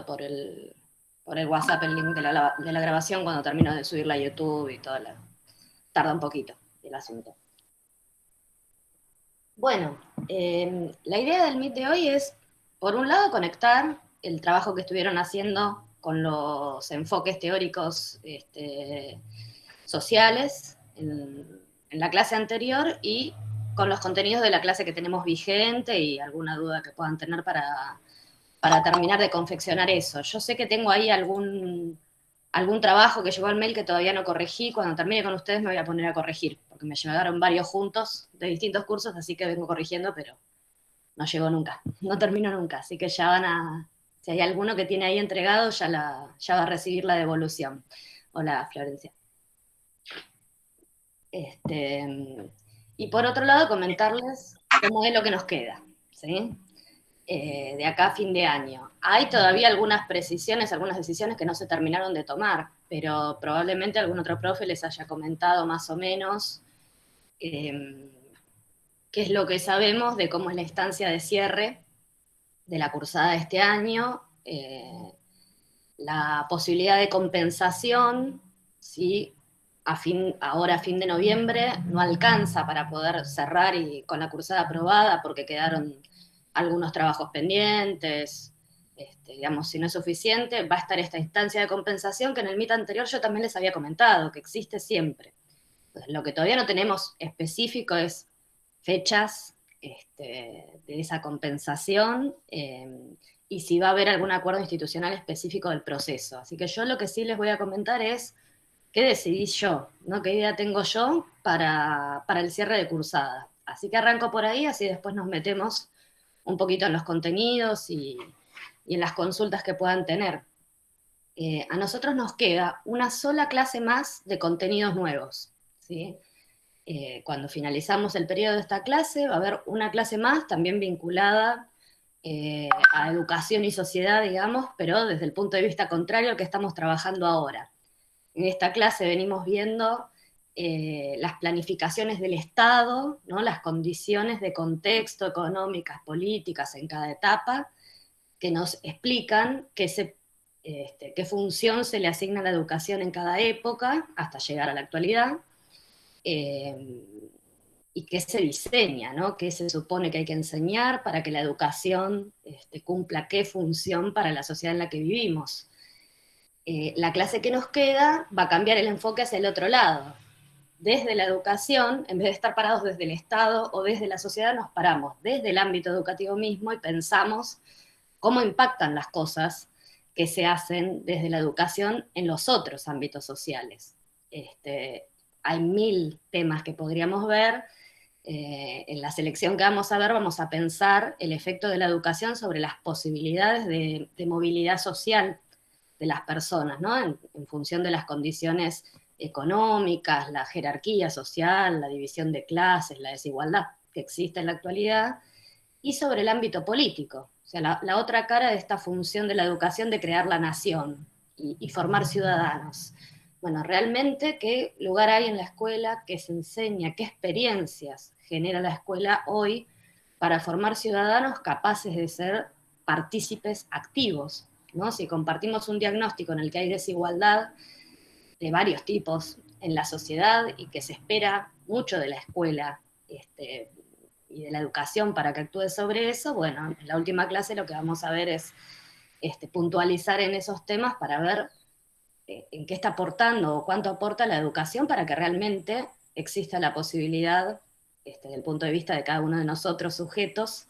por por el WhatsApp el link de de la grabación cuando termino de subirla a YouTube y todo. Tarda un poquito el asunto. Bueno, la idea del Meet de hoy es, por un lado, conectar el trabajo que estuvieron haciendo con los enfoques teóricos sociales en la clase anterior y con los contenidos de la clase que tenemos vigente y alguna duda que puedan tener para terminar de confeccionar eso. Yo sé que tengo ahí algún trabajo que llegó al mail que todavía no corregí. Cuando termine con ustedes me voy a poner a corregir, porque me llegaron varios juntos de distintos cursos, así que vengo corrigiendo, pero no llegó nunca, no termino nunca. Así que ya van a, si hay alguno que tiene ahí entregado, ya va a recibir la devolución. Hola, Florencia. Y por otro lado, comentarles cómo es lo que nos queda, ¿sí? De acá a fin de año. Hay todavía algunas precisiones, algunas decisiones que no se terminaron de tomar, pero probablemente algún otro profe les haya comentado más o menos qué es lo que sabemos de cómo es la instancia de cierre de la cursada de este año, la posibilidad de compensación, si ahora a fin de noviembre no alcanza para poder cerrar y con la cursada aprobada porque quedaron algunos trabajos pendientes, digamos, si no es suficiente, va a estar esta instancia de compensación que en el MIT anterior yo también les había comentado, que existe siempre. Entonces, lo que todavía no tenemos específico es fechas de esa compensación y si va a haber algún acuerdo institucional específico del proceso. Así que yo lo que sí les voy a comentar es qué decidí yo, ¿no? ¿Qué idea tengo yo para el cierre de cursada? Así que arranco por ahí, así después nos metemos un poquito en los contenidos y en las consultas que puedan tener. A nosotros nos queda una sola clase más de contenidos nuevos, ¿sí? Cuando finalizamos el periodo de esta clase, va a haber una clase más también vinculada a educación y sociedad, digamos, pero desde el punto de vista contrario al que estamos trabajando ahora. En esta clase venimos viendo las planificaciones del Estado, ¿no? Las condiciones de contexto económicas, políticas en cada etapa, que nos explican qué función se le asigna a la educación en cada época hasta llegar a la actualidad. Y qué se diseña, ¿no? Qué se supone que hay que enseñar para que la educación cumpla qué función para la sociedad en la que vivimos. La clase que nos queda va a cambiar el enfoque hacia el otro lado. Desde la educación, en vez de estar parados desde el Estado o desde la sociedad, nos paramos desde el ámbito educativo mismo y pensamos cómo impactan las cosas que se hacen desde la educación en los otros ámbitos sociales. Hay 1000 temas que podríamos ver. En la selección que vamos a ver vamos a pensar el efecto de la educación sobre las posibilidades de movilidad social de las personas, ¿no? En función de las condiciones económicas, la jerarquía social, la división de clases, la desigualdad que existe en la actualidad, y sobre el ámbito político, o sea, la otra cara de esta función de la educación de crear la nación y formar ciudadanos. Bueno, realmente, ¿qué lugar hay en la escuela? ¿Qué se enseña? ¿Qué experiencias genera la escuela hoy para formar ciudadanos capaces de ser partícipes activos? ¿No? Si compartimos un diagnóstico en el que hay desigualdad de varios tipos en la sociedad y que se espera mucho de la escuela y de la educación para que actúe sobre eso, bueno, en la última clase lo que vamos a ver es puntualizar en esos temas para ver en qué está aportando o cuánto aporta la educación para que realmente exista la posibilidad, desde el punto de vista de cada uno de nosotros sujetos,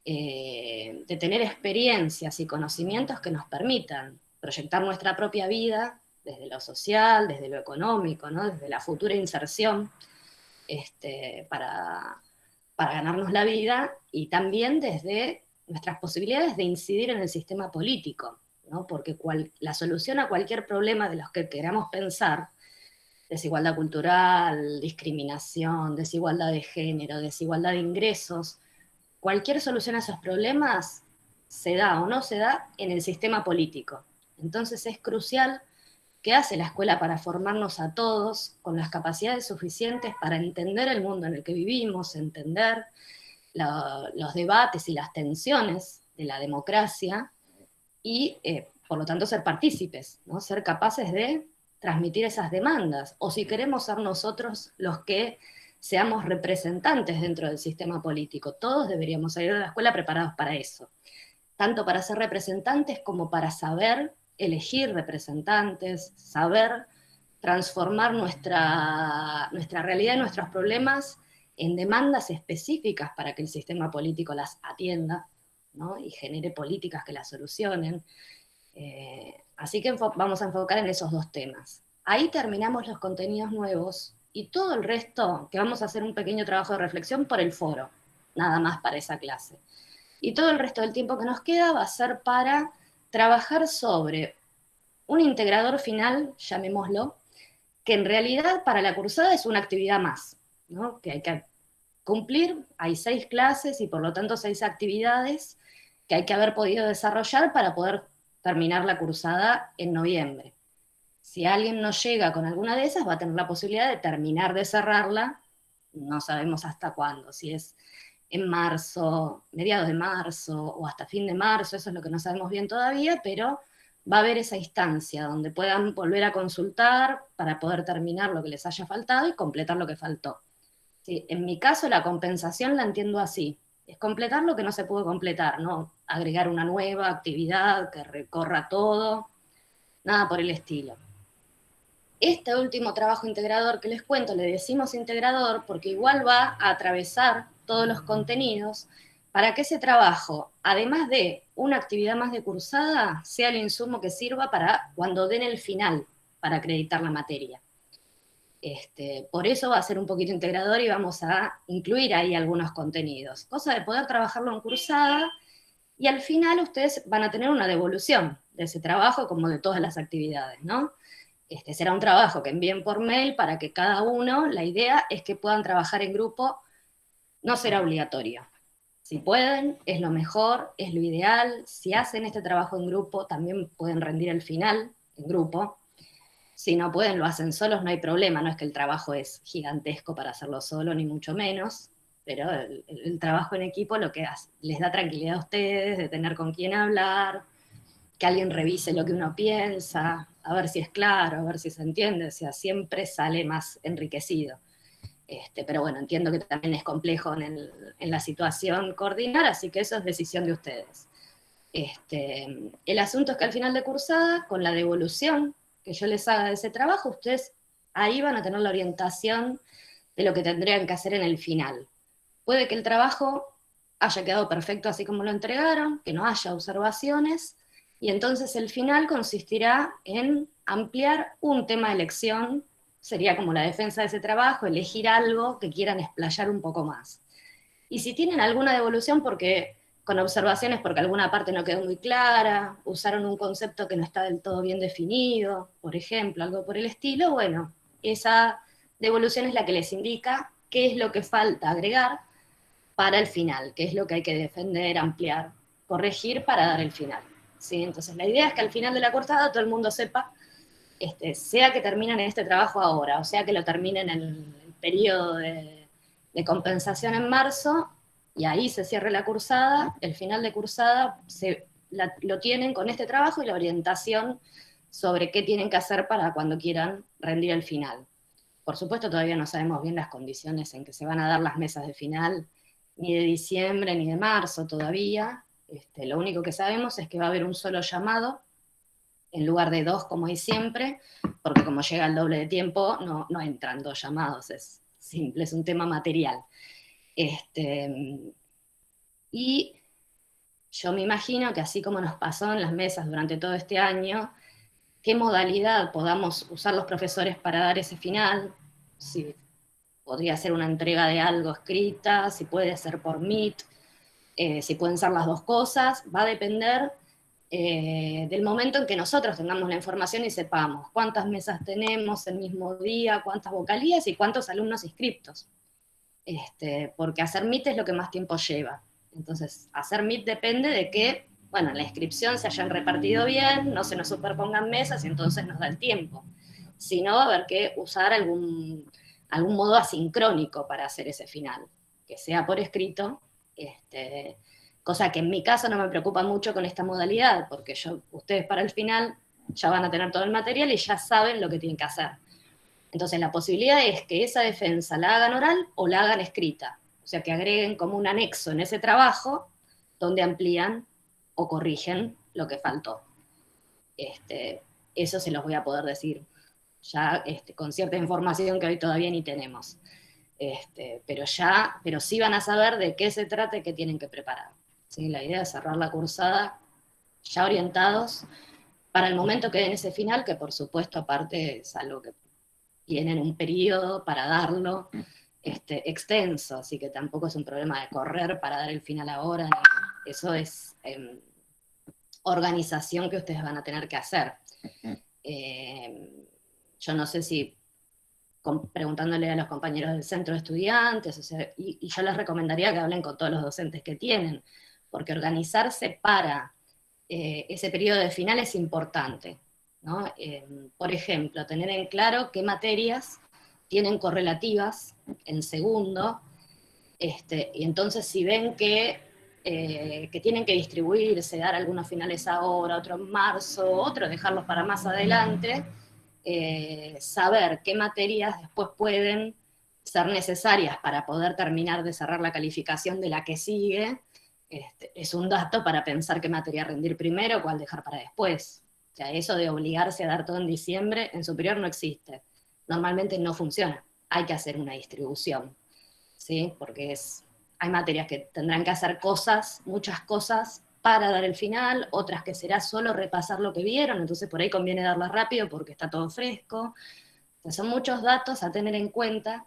de tener experiencias y conocimientos que nos permitan proyectar nuestra propia vida desde lo social, desde lo económico, ¿no? Desde la futura inserción para, ganarnos la vida y también desde nuestras posibilidades de incidir en el sistema político, ¿no? Porque la solución a cualquier problema de los que queramos pensar, desigualdad cultural, discriminación, desigualdad de género, desigualdad de ingresos, cualquier solución a esos problemas se da o no se da en el sistema político. Entonces es crucial qué hace la escuela para formarnos a todos con las capacidades suficientes para entender el mundo en el que vivimos, entender los debates y las tensiones de la democracia y por lo tanto ser partícipes, ¿no? Ser capaces de transmitir esas demandas, o si queremos ser nosotros los que seamos representantes dentro del sistema político. Todos deberíamos salir de la escuela preparados para eso, tanto para ser representantes como para saber elegir representantes, saber transformar nuestra realidad y nuestros problemas en demandas específicas para que el sistema político las atienda, ¿no? Y genere políticas que las solucionen. Así que vamos a enfocar en esos dos temas. Ahí terminamos los contenidos nuevos y todo el resto, que vamos a hacer un pequeño trabajo de reflexión por el foro, nada más para esa clase. Y todo el resto del tiempo que nos queda va a ser para trabajar sobre un integrador final, llamémoslo, que en realidad para la cursada es una actividad más, ¿no? Que hay que cumplir, hay 6 clases y por lo tanto 6 actividades que hay que haber podido desarrollar para poder terminar la cursada en noviembre. Si alguien no llega con alguna de esas, va a tener la posibilidad de terminar de cerrarla, no sabemos hasta cuándo, si es en marzo, mediados de marzo o hasta fin de marzo, eso es lo que no sabemos bien todavía, pero va a haber esa instancia donde puedan volver a consultar para poder terminar lo que les haya faltado y completar lo que faltó. Sí, en mi caso la compensación la entiendo así, es completar lo que no se pudo completar, no agregar una nueva actividad que recorra todo, nada por el estilo. Este último trabajo integrador que les cuento, le decimos integrador porque igual va a atravesar todos los contenidos para que ese trabajo, además de una actividad más de cursada, sea el insumo que sirva para cuando den el final, para acreditar la materia. Por eso va a ser un poquito integrador y vamos a incluir ahí algunos contenidos, cosa de poder trabajarlo en cursada y al final ustedes van a tener una devolución de ese trabajo como de todas las actividades, ¿no? Será un trabajo que envíen por mail para que cada uno, la idea es que puedan trabajar en grupo, no será obligatorio. Si pueden, es lo mejor, es lo ideal. Si hacen este trabajo en grupo, también pueden rendir el final en grupo. Si no pueden, lo hacen solos, no hay problema, no es que el trabajo es gigantesco para hacerlo solo, ni mucho menos, pero el trabajo en equipo lo que hace, les da tranquilidad a ustedes, de tener con quién hablar, que alguien revise lo que uno piensa, a ver si es claro, a ver si se entiende, o sea, siempre sale más enriquecido. Pero bueno, entiendo que también es complejo en la situación coordinar, así que eso es decisión de ustedes. El asunto es que al final de cursada, con la devolución que yo les haga de ese trabajo, ustedes ahí van a tener la orientación de lo que tendrían que hacer en el final. Puede que el trabajo haya quedado perfecto así como lo entregaron, que no haya observaciones, y entonces el final consistirá en ampliar un tema de elección, sería como la defensa de ese trabajo, elegir algo que quieran explayar un poco más. Y si tienen alguna devolución porque con observaciones porque alguna parte no quedó muy clara, usaron un concepto que no está del todo bien definido, por ejemplo, algo por el estilo, bueno, esa devolución es la que les indica qué es lo que falta agregar para el final, qué es lo que hay que defender, ampliar, corregir para dar el final. ¿Sí? Entonces la idea es que al final de la cursada todo el mundo sepa, sea que terminen este trabajo ahora, o sea que lo terminen en el periodo de compensación en marzo, y ahí se cierre la cursada, el final de cursada lo tienen con este trabajo y la orientación sobre qué tienen que hacer para cuando quieran rendir el final. Por supuesto, todavía no sabemos bien las condiciones en que se van a dar las mesas de final, ni de diciembre ni de marzo todavía. Lo único que sabemos es que va a haber un solo llamado, en lugar de 2 como hay siempre, porque como llega el doble de tiempo, no entran 2 llamados, es simple, es un tema material. Y yo me imagino que así como nos pasó en las mesas durante todo este año, qué modalidad podamos usar los profesores para dar ese final, si podría ser una entrega de algo escrita, si puede ser por Meet, si pueden ser las dos cosas, va a depender del momento en que nosotros tengamos la información y sepamos cuántas mesas tenemos el mismo día, cuántas vocalías y cuántos alumnos inscriptos. Porque hacer Meet es lo que más tiempo lleva. Entonces, hacer Meet depende de que, bueno, en la inscripción se hayan repartido bien, no se nos superpongan mesas y entonces nos da el tiempo. Si no, va a haber que usar algún modo asincrónico para hacer ese final, que sea por escrito, cosa que en mi caso no me preocupa mucho con esta modalidad, porque ustedes para el final ya van a tener todo el material y ya saben lo que tienen que hacer. Entonces la posibilidad es que esa defensa la hagan oral o la hagan escrita, o sea, que agreguen como un anexo en ese trabajo donde amplían o corrigen lo que faltó. Eso se los voy a poder decir ya con cierta información que hoy todavía ni tenemos. Pero sí van a saber de qué se trata y qué tienen que preparar. ¿Sí? La idea es cerrar la cursada ya orientados para el momento que den ese final, que por supuesto aparte es algo que tienen un periodo para darlo extenso, así que tampoco es un problema de correr para dar el final ahora, eso es organización que ustedes van a tener que hacer. Yo no sé si preguntándole a los compañeros del centro de estudiantes, o sea, y yo les recomendaría que hablen con todos los docentes que tienen, porque organizarse para ese periodo de final es importante, ¿no? Por ejemplo, tener en claro qué materias tienen correlativas en segundo, y entonces si ven que tienen que distribuirse, dar algunos finales ahora, otro en marzo, otros dejarlos para más adelante, saber qué materias después pueden ser necesarias para poder terminar de cerrar la calificación de la que sigue, es un dato para pensar qué materia rendir primero, cuál dejar para después. O sea, eso de obligarse a dar todo en diciembre, en superior no existe. Normalmente no funciona. Hay que hacer una distribución, ¿sí? Porque hay materias que tendrán que hacer cosas, muchas cosas, para dar el final, otras que será solo repasar lo que vieron, entonces por ahí conviene darlas rápido porque está todo fresco. Entonces son muchos datos a tener en cuenta,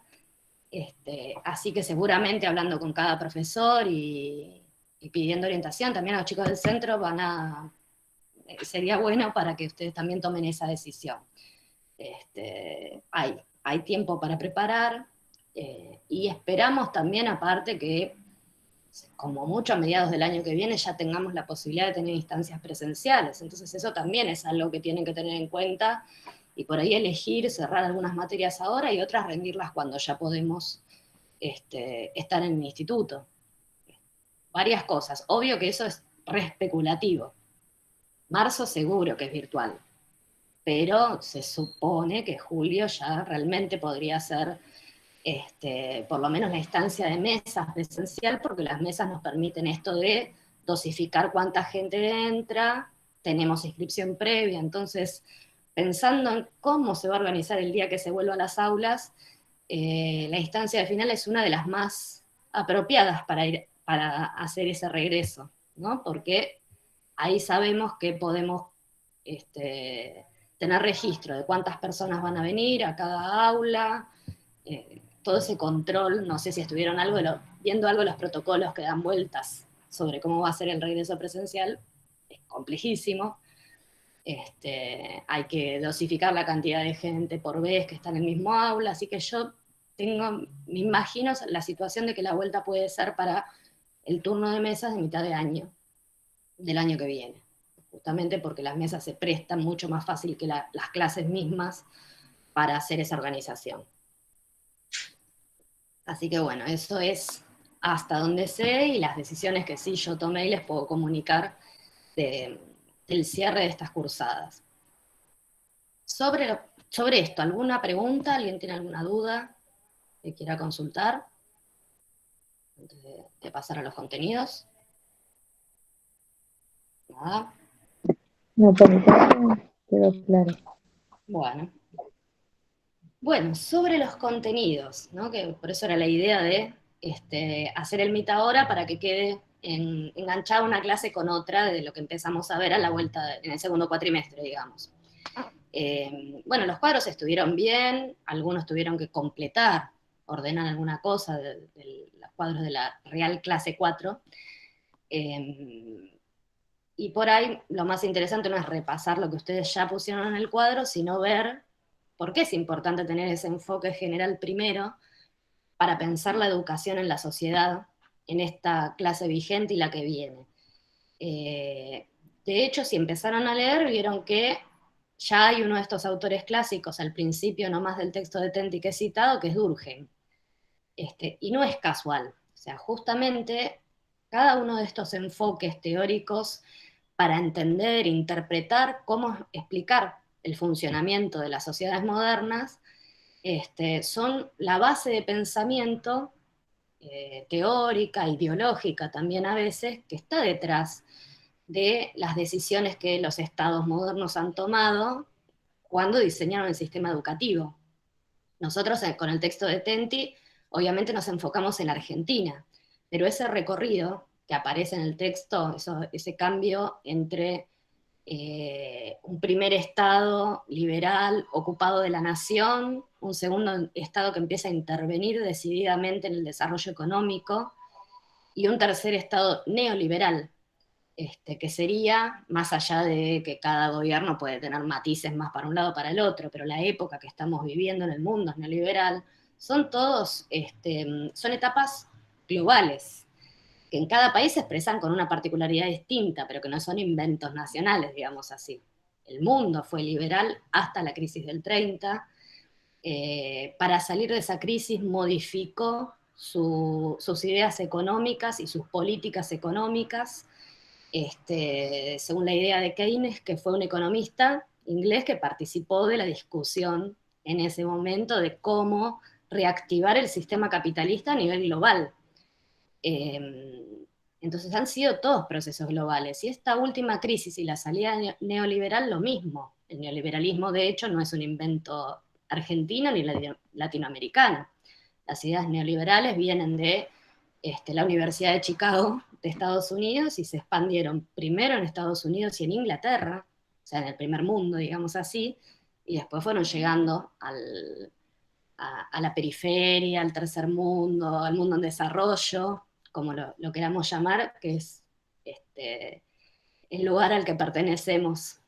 así que seguramente hablando con cada profesor y pidiendo orientación también a los chicos del centro sería bueno para que ustedes también tomen esa decisión. Hay tiempo para preparar, y esperamos también aparte que como mucho a mediados del año que viene ya tengamos la posibilidad de tener instancias presenciales, entonces eso también es algo que tienen que tener en cuenta y por ahí elegir cerrar algunas materias ahora y otras rendirlas cuando ya podemos estar en el instituto. Varias cosas, obvio que eso es re especulativo. Marzo seguro que es virtual, pero se supone que julio ya realmente podría ser por lo menos la instancia de mesas presencial, porque las mesas nos permiten esto de dosificar cuánta gente entra, tenemos inscripción previa, entonces pensando en cómo se va a organizar el día que se vuelva a las aulas, la instancia de final es una de las más apropiadas para hacer ese regreso, ¿no? Porque ahí sabemos que podemos tener registro de cuántas personas van a venir a cada aula, todo ese control, no sé si estuvieron viendo algo de los protocolos que dan vueltas sobre cómo va a ser el regreso presencial, es complejísimo. Hay que dosificar la cantidad de gente por vez que está en el mismo aula, así que yo me imagino la situación de que la vuelta puede ser para el turno de mesas de mitad de año, del año que viene, justamente porque las mesas se prestan mucho más fácil que las clases mismas para hacer esa organización. Así que bueno, eso es hasta donde sé y las decisiones que sí yo tomé y les puedo comunicar del cierre de estas cursadas. Sobre esto, ¿alguna pregunta? ¿Alguien tiene alguna duda que quiera consultar antes de pasar a los contenidos? Nada. No, por mi parte quedó claro. Bueno, sobre los contenidos, ¿no? Que por eso era la idea de hacer el Meet ahora para que quede enganchada una clase con otra de lo que empezamos a ver a la vuelta en el segundo cuatrimestre, digamos. Bueno, los cuadros estuvieron bien, algunos tuvieron que completar, ordenar alguna cosa de los cuadros de la Real Clase 4. Y por ahí lo más interesante no es repasar lo que ustedes ya pusieron en el cuadro, sino ver por qué es importante tener ese enfoque general primero para pensar la educación en la sociedad, en esta clase vigente y la que viene. De hecho, si empezaron a leer, vieron que ya hay uno de estos autores clásicos al principio nomás del texto de Tenti que he citado, que es Durkheim. Y no es casual. O sea, justamente Cada uno de estos enfoques teóricos para entender, interpretar cómo explicar el funcionamiento de las sociedades modernas, son la base de pensamiento teórica, ideológica también a veces, que está detrás de las decisiones que los estados modernos han tomado cuando diseñaron el sistema educativo. Nosotros con el texto de Tenti, obviamente nos enfocamos en la Argentina, pero ese recorrido que aparece en el texto, ese cambio entre un primer estado liberal ocupado de la nación, un segundo estado que empieza a intervenir decididamente en el desarrollo económico, y un tercer estado neoliberal, que sería, más allá de que cada gobierno puede tener matices más para un lado o para el otro, pero la época que estamos viviendo en el mundo es neoliberal, son todos, son etapas globales, que en cada país se expresan con una particularidad distinta, pero que no son inventos nacionales, digamos así. El mundo fue liberal hasta la crisis del 30. Para salir de esa crisis modificó sus ideas económicas y sus políticas económicas, según la idea de Keynes, que fue un economista inglés que participó de la discusión en ese momento de cómo reactivar el sistema capitalista a nivel global. Eh, entonces han sido todos procesos globales. Y esta última crisis y la salida neoliberal, lo mismo. El neoliberalismo, de hecho, no es un invento argentino ni latinoamericano. Las ideas neoliberales vienen de la Universidad de Chicago de Estados Unidos y se expandieron primero en Estados Unidos y en Inglaterra, o sea, en el primer mundo, digamos así, y después fueron llegando a la periferia, al tercer mundo, al mundo en desarrollo, como lo queramos llamar, que es el lugar al que pertenecemos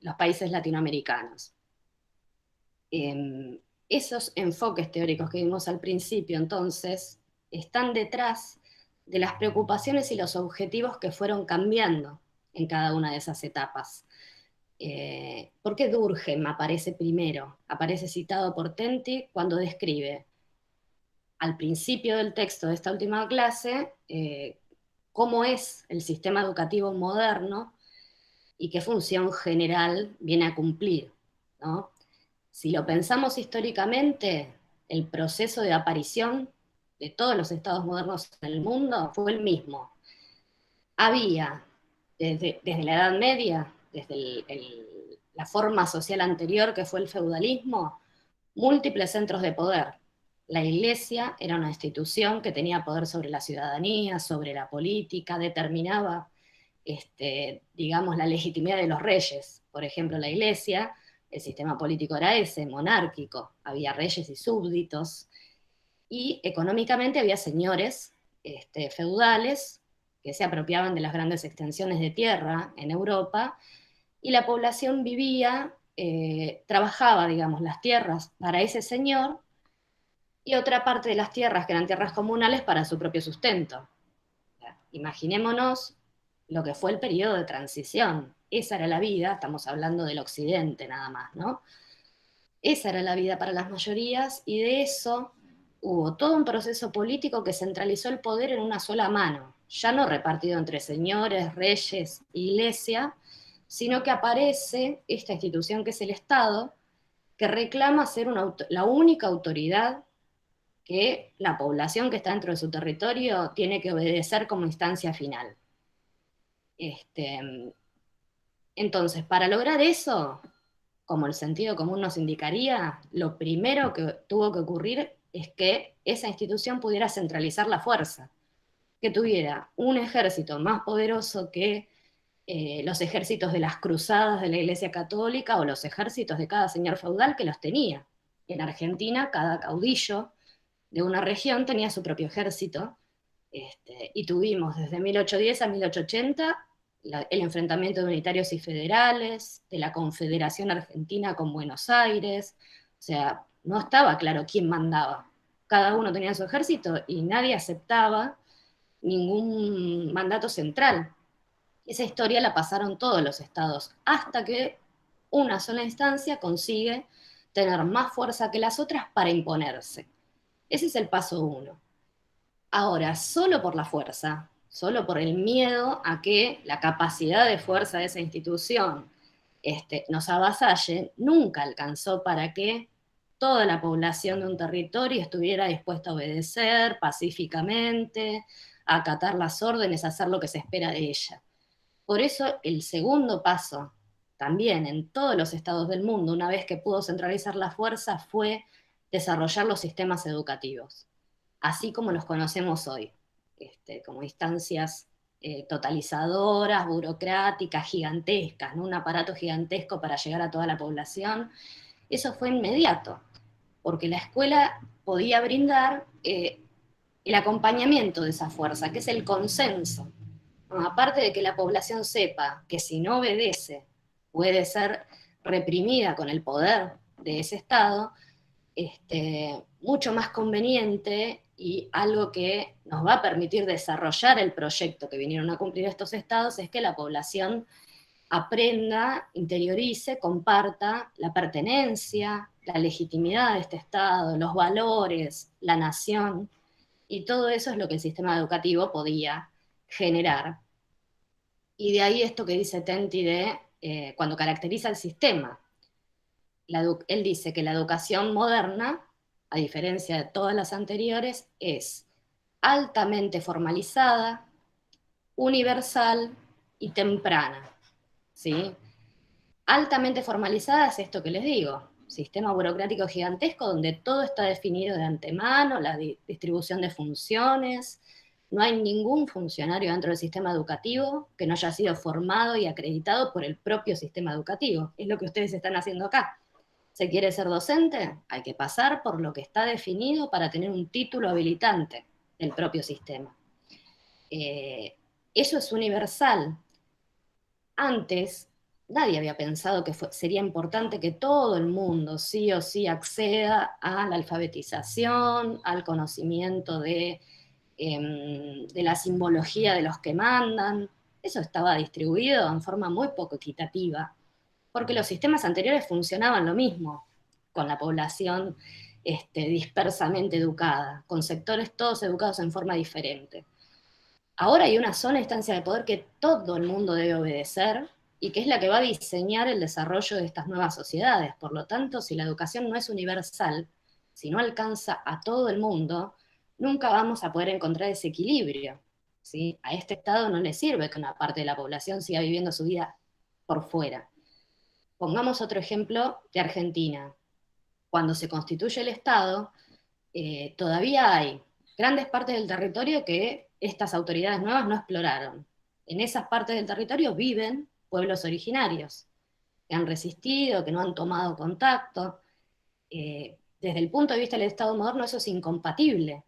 los países latinoamericanos. Esos enfoques teóricos que vimos al principio, entonces, están detrás de las preocupaciones y los objetivos que fueron cambiando en cada una de esas etapas. ¿Por qué Durkheim aparece primero? Aparece citado por Tenti cuando describe al principio del texto de esta última clase cómo es el sistema educativo moderno y qué función general viene a cumplir, ¿no? Si lo pensamos históricamente, el proceso de aparición de todos los estados modernos en el mundo fue el mismo. Había, desde la Edad Media, desde la forma social anterior que fue el feudalismo, múltiples centros de poder. La Iglesia era una institución que tenía poder sobre la ciudadanía, sobre la política, determinaba, digamos, la legitimidad de los reyes. Por ejemplo, la Iglesia, el sistema político era ese, monárquico, había reyes y súbditos, y económicamente había señores feudales que se apropiaban de las grandes extensiones de tierra en Europa, y la población vivía, trabajaba, digamos, las tierras para ese señor, y otra parte de las tierras, que eran tierras comunales, para su propio sustento. Imaginémonos lo que fue el periodo de transición. Esa era la vida, estamos hablando del occidente nada más, ¿no? Esa era la vida para las mayorías, y de eso hubo todo un proceso político que centralizó el poder en una sola mano, ya no repartido entre señores, reyes, iglesia, sino que aparece esta institución que es el Estado, que reclama ser la única autoridad que la población que está dentro de su territorio tiene que obedecer como instancia final. Entonces, para lograr eso, como el sentido común nos indicaría, lo primero que tuvo que ocurrir es que esa institución pudiera centralizar la fuerza, que tuviera un ejército más poderoso que los ejércitos de las cruzadas de la Iglesia Católica o los ejércitos de cada señor feudal, que los tenía. En Argentina, cada caudillo de una región tenía su propio ejército, y tuvimos desde 1810 a 1880 el enfrentamiento de unitarios y federales, de la Confederación Argentina con Buenos Aires. O sea, no estaba claro quién mandaba. Cada uno tenía su ejército y nadie aceptaba ningún mandato central. Esa historia la pasaron todos los estados, hasta que una sola instancia consigue tener más fuerza que las otras para imponerse. Ese es el paso uno. Ahora, solo por la fuerza, solo por el miedo a que la capacidad de fuerza de esa institución nos avasalle, nunca alcanzó para que toda la población de un territorio estuviera dispuesta a obedecer pacíficamente, a acatar las órdenes, a hacer lo que se espera de ella. Por eso el segundo paso, también en todos los estados del mundo, una vez que pudo centralizar la fuerza, fue desarrollar los sistemas educativos, así como los conocemos hoy, como instancias totalizadoras, burocráticas, gigantescas, ¿no? Un aparato gigantesco para llegar a toda la población. Eso fue inmediato, porque la escuela podía brindar el acompañamiento de esa fuerza, que es el consenso. ¿No? Aparte de que la población sepa que si no obedece puede ser reprimida con el poder de ese Estado, mucho más conveniente y algo que nos va a permitir desarrollar el proyecto que vinieron a cumplir estos estados es que la población aprenda, interiorice, comparta la pertenencia, la legitimidad de este Estado, los valores, la nación, y todo eso es lo que el sistema educativo podía generar. Y de ahí esto que dice Tenti de cuando caracteriza el sistema. Él dice que la educación moderna, a diferencia de todas las anteriores, es altamente formalizada, universal y temprana. ¿Sí? Altamente formalizada es esto que les digo, sistema burocrático gigantesco donde todo está definido de antemano, la distribución de funciones, no hay ningún funcionario dentro del sistema educativo que no haya sido formado y acreditado por el propio sistema educativo. Es lo que ustedes están haciendo acá. ¿Se quiere ser docente? Hay que pasar por lo que está definido para tener un título habilitante del propio sistema. Eso es universal. Antes, nadie había pensado que sería importante que todo el mundo sí o sí acceda a la alfabetización, al conocimiento de la simbología de los que mandan. Eso estaba distribuido en forma muy poco equitativa, porque los sistemas anteriores funcionaban lo mismo, con la población dispersamente educada, con sectores todos educados en forma diferente. Ahora hay una sola instancia de poder que todo el mundo debe obedecer y que es la que va a diseñar el desarrollo de estas nuevas sociedades. Por lo tanto, si la educación no es universal, si no alcanza a todo el mundo, nunca vamos a poder encontrar ese equilibrio. ¿Sí? A este Estado no le sirve que una parte de la población siga viviendo su vida por fuera. Pongamos otro ejemplo de Argentina. Cuando se constituye el Estado, todavía hay grandes partes del territorio que estas autoridades nuevas no exploraron. En esas partes del territorio viven pueblos originarios, que han resistido, que no han tomado contacto. Desde el punto de vista del Estado moderno eso es incompatible.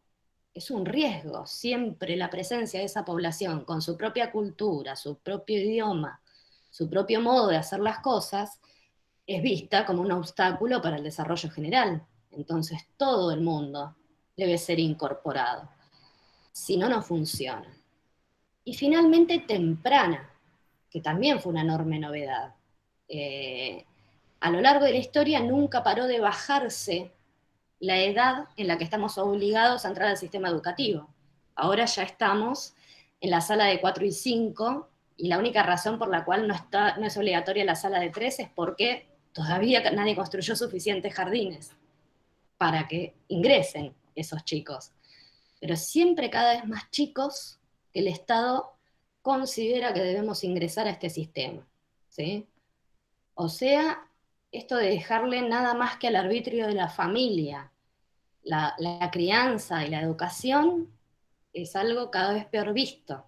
Es un riesgo siempre la presencia de esa población con su propia cultura, su propio idioma, su propio modo de hacer las cosas, es vista como un obstáculo para el desarrollo general. Entonces todo el mundo debe ser incorporado. Si no, no funciona. Y finalmente temprana, que también fue una enorme novedad. A lo largo de la historia nunca paró de bajarse la edad en la que estamos obligados a entrar al sistema educativo. Ahora ya estamos en la sala de 4 y 5, y la única razón por la cual no es obligatoria la sala de 3 es porque todavía nadie construyó suficientes jardines para que ingresen esos chicos. Pero siempre cada vez más chicos que el Estado considera que debemos ingresar a este sistema. ¿Sí? O sea, esto de dejarle nada más que al arbitrio de la familia, la crianza y la educación es algo cada vez peor visto.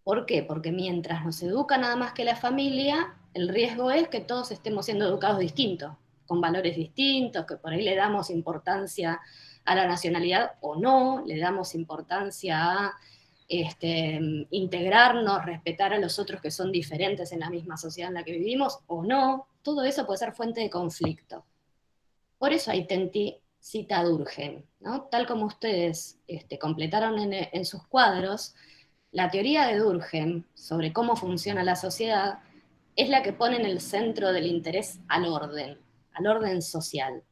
¿Por qué? Porque mientras nos educa nada más que la familia, el riesgo es que todos estemos siendo educados distintos, con valores distintos, que por ahí le damos importancia a la nacionalidad o no, le damos importancia a integrarnos, respetar a los otros que son diferentes en la misma sociedad en la que vivimos o no. Todo eso puede ser fuente de conflicto. Por eso Aitenti cita a Durkheim, ¿no? Tal como ustedes completaron en sus cuadros, la teoría de Durkheim sobre cómo funciona la sociedad es la que pone en el centro del interés al orden social.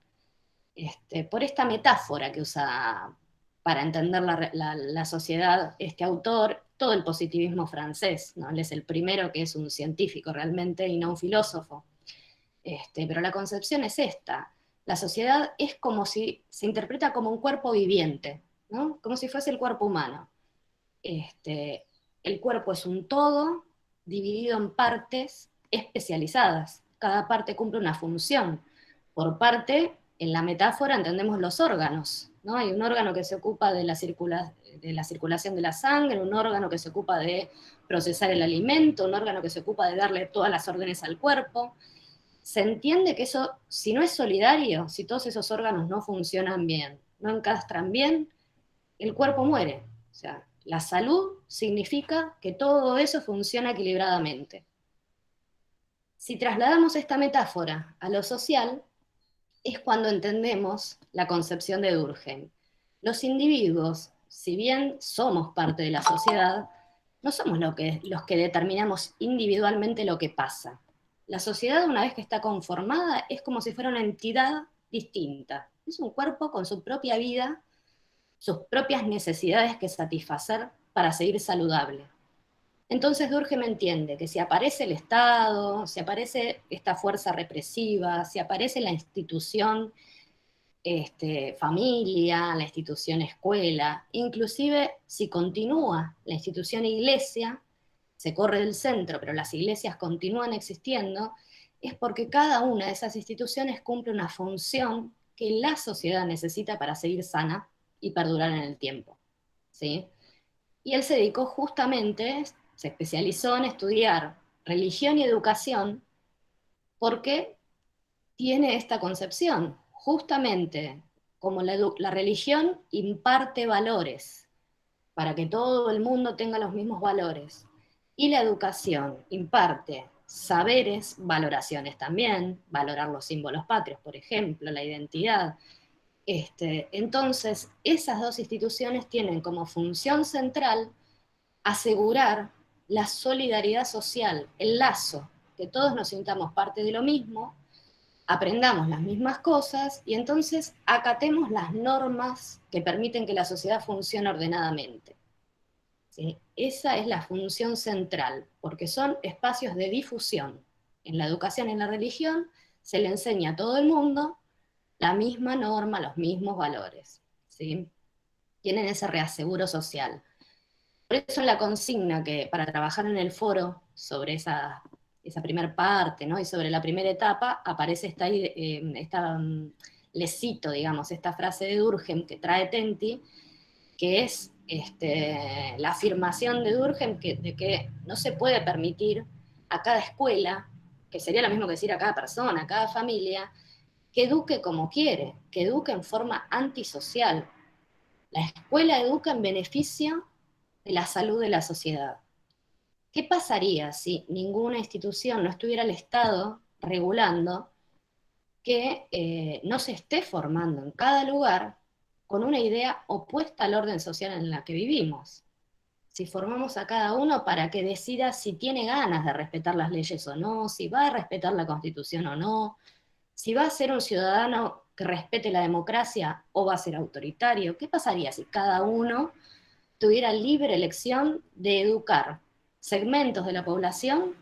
Por esta metáfora que usa para entender la sociedad, este autor, todo el positivismo francés, ¿no? Él es el primero que es un científico realmente y no un filósofo. Pero la concepción es esta. La sociedad es como si se interpreta como un cuerpo viviente, ¿no? Como si fuese el cuerpo humano. El cuerpo es un todo dividido en partes especializadas. Cada parte cumple una función. Por parte, en la metáfora entendemos los órganos, ¿no? Hay un órgano que se ocupa de de la circulación de la sangre, un órgano que se ocupa de procesar el alimento, un órgano que se ocupa de darle todas las órdenes al cuerpo. Se entiende que eso, si no es solidario, si todos esos órganos no funcionan bien, no encastran bien, el cuerpo muere. O sea, la salud significa que todo eso funciona equilibradamente. Si trasladamos esta metáfora a lo social, es cuando entendemos la concepción de Durkheim. Los individuos, si bien somos parte de la sociedad, no somos los que determinamos individualmente lo que pasa. La sociedad, una vez que está conformada, es como si fuera una entidad distinta. Es un cuerpo con su propia vida, sus propias necesidades que satisfacer para seguir saludable. Entonces Durkheim entiende que si aparece el Estado, si aparece esta fuerza represiva, si aparece la institución familia, la institución escuela, inclusive si continúa la institución iglesia, se corre del centro, pero las iglesias continúan existiendo, es porque cada una de esas instituciones cumple una función que la sociedad necesita para seguir sana y perdurar en el tiempo. ¿Sí? Y él se dedicó justamente, se especializó en estudiar religión y educación porque tiene esta concepción. Justamente como la religión imparte valores para que todo el mundo tenga los mismos valores y la educación imparte saberes, valoraciones también, valorar los símbolos patrios, por ejemplo, la identidad. Entonces, esas dos instituciones tienen como función central asegurar la solidaridad social, el lazo, que todos nos sintamos parte de lo mismo, aprendamos las mismas cosas y entonces acatemos las normas que permiten que la sociedad funcione ordenadamente. ¿Sí? Esa es la función central, porque son espacios de difusión. En la educación y en la religión se le enseña a todo el mundo la misma norma, los mismos valores. ¿Sí? Tienen ese reaseguro social. Por eso la consigna que para trabajar en el foro sobre esa primera parte, ¿no? Y sobre la primera etapa, aparece les cito, digamos, esta frase de Durkheim que trae Tenti, que es la afirmación de Durkheim de que no se puede permitir a cada escuela, que sería lo mismo que decir a cada persona, a cada familia, que eduque como quiere, que eduque en forma antisocial. La escuela educa en beneficio de la salud de la sociedad. ¿Qué pasaría si ninguna institución no estuviera el Estado regulando que no se esté formando en cada lugar con una idea opuesta al orden social en la que vivimos? Si formamos a cada uno para que decida si tiene ganas de respetar las leyes o no, si va a respetar la Constitución o no, si va a ser un ciudadano que respete la democracia o va a ser autoritario. ¿Qué pasaría si cada uno tuviera libre elección de educar segmentos de la población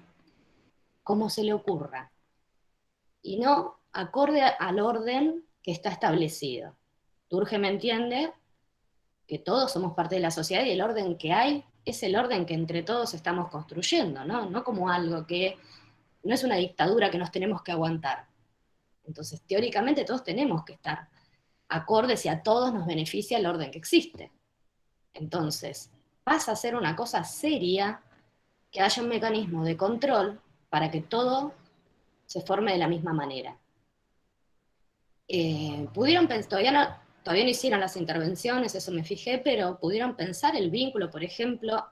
como se le ocurra y no acorde al orden que está establecido? Durkheim entiende que todos somos parte de la sociedad y el orden que hay es el orden que entre todos estamos construyendo, ¿no? No como algo que no es una dictadura que nos tenemos que aguantar. Entonces, teóricamente todos tenemos que estar acordes y a todos nos beneficia el orden que existe. Entonces, pasa a ser una cosa seria que haya un mecanismo de control para que todo se forme de la misma manera. Pudieron pensar, todavía no hicieron las intervenciones, eso me fijé, pero pudieron pensar el vínculo, por ejemplo,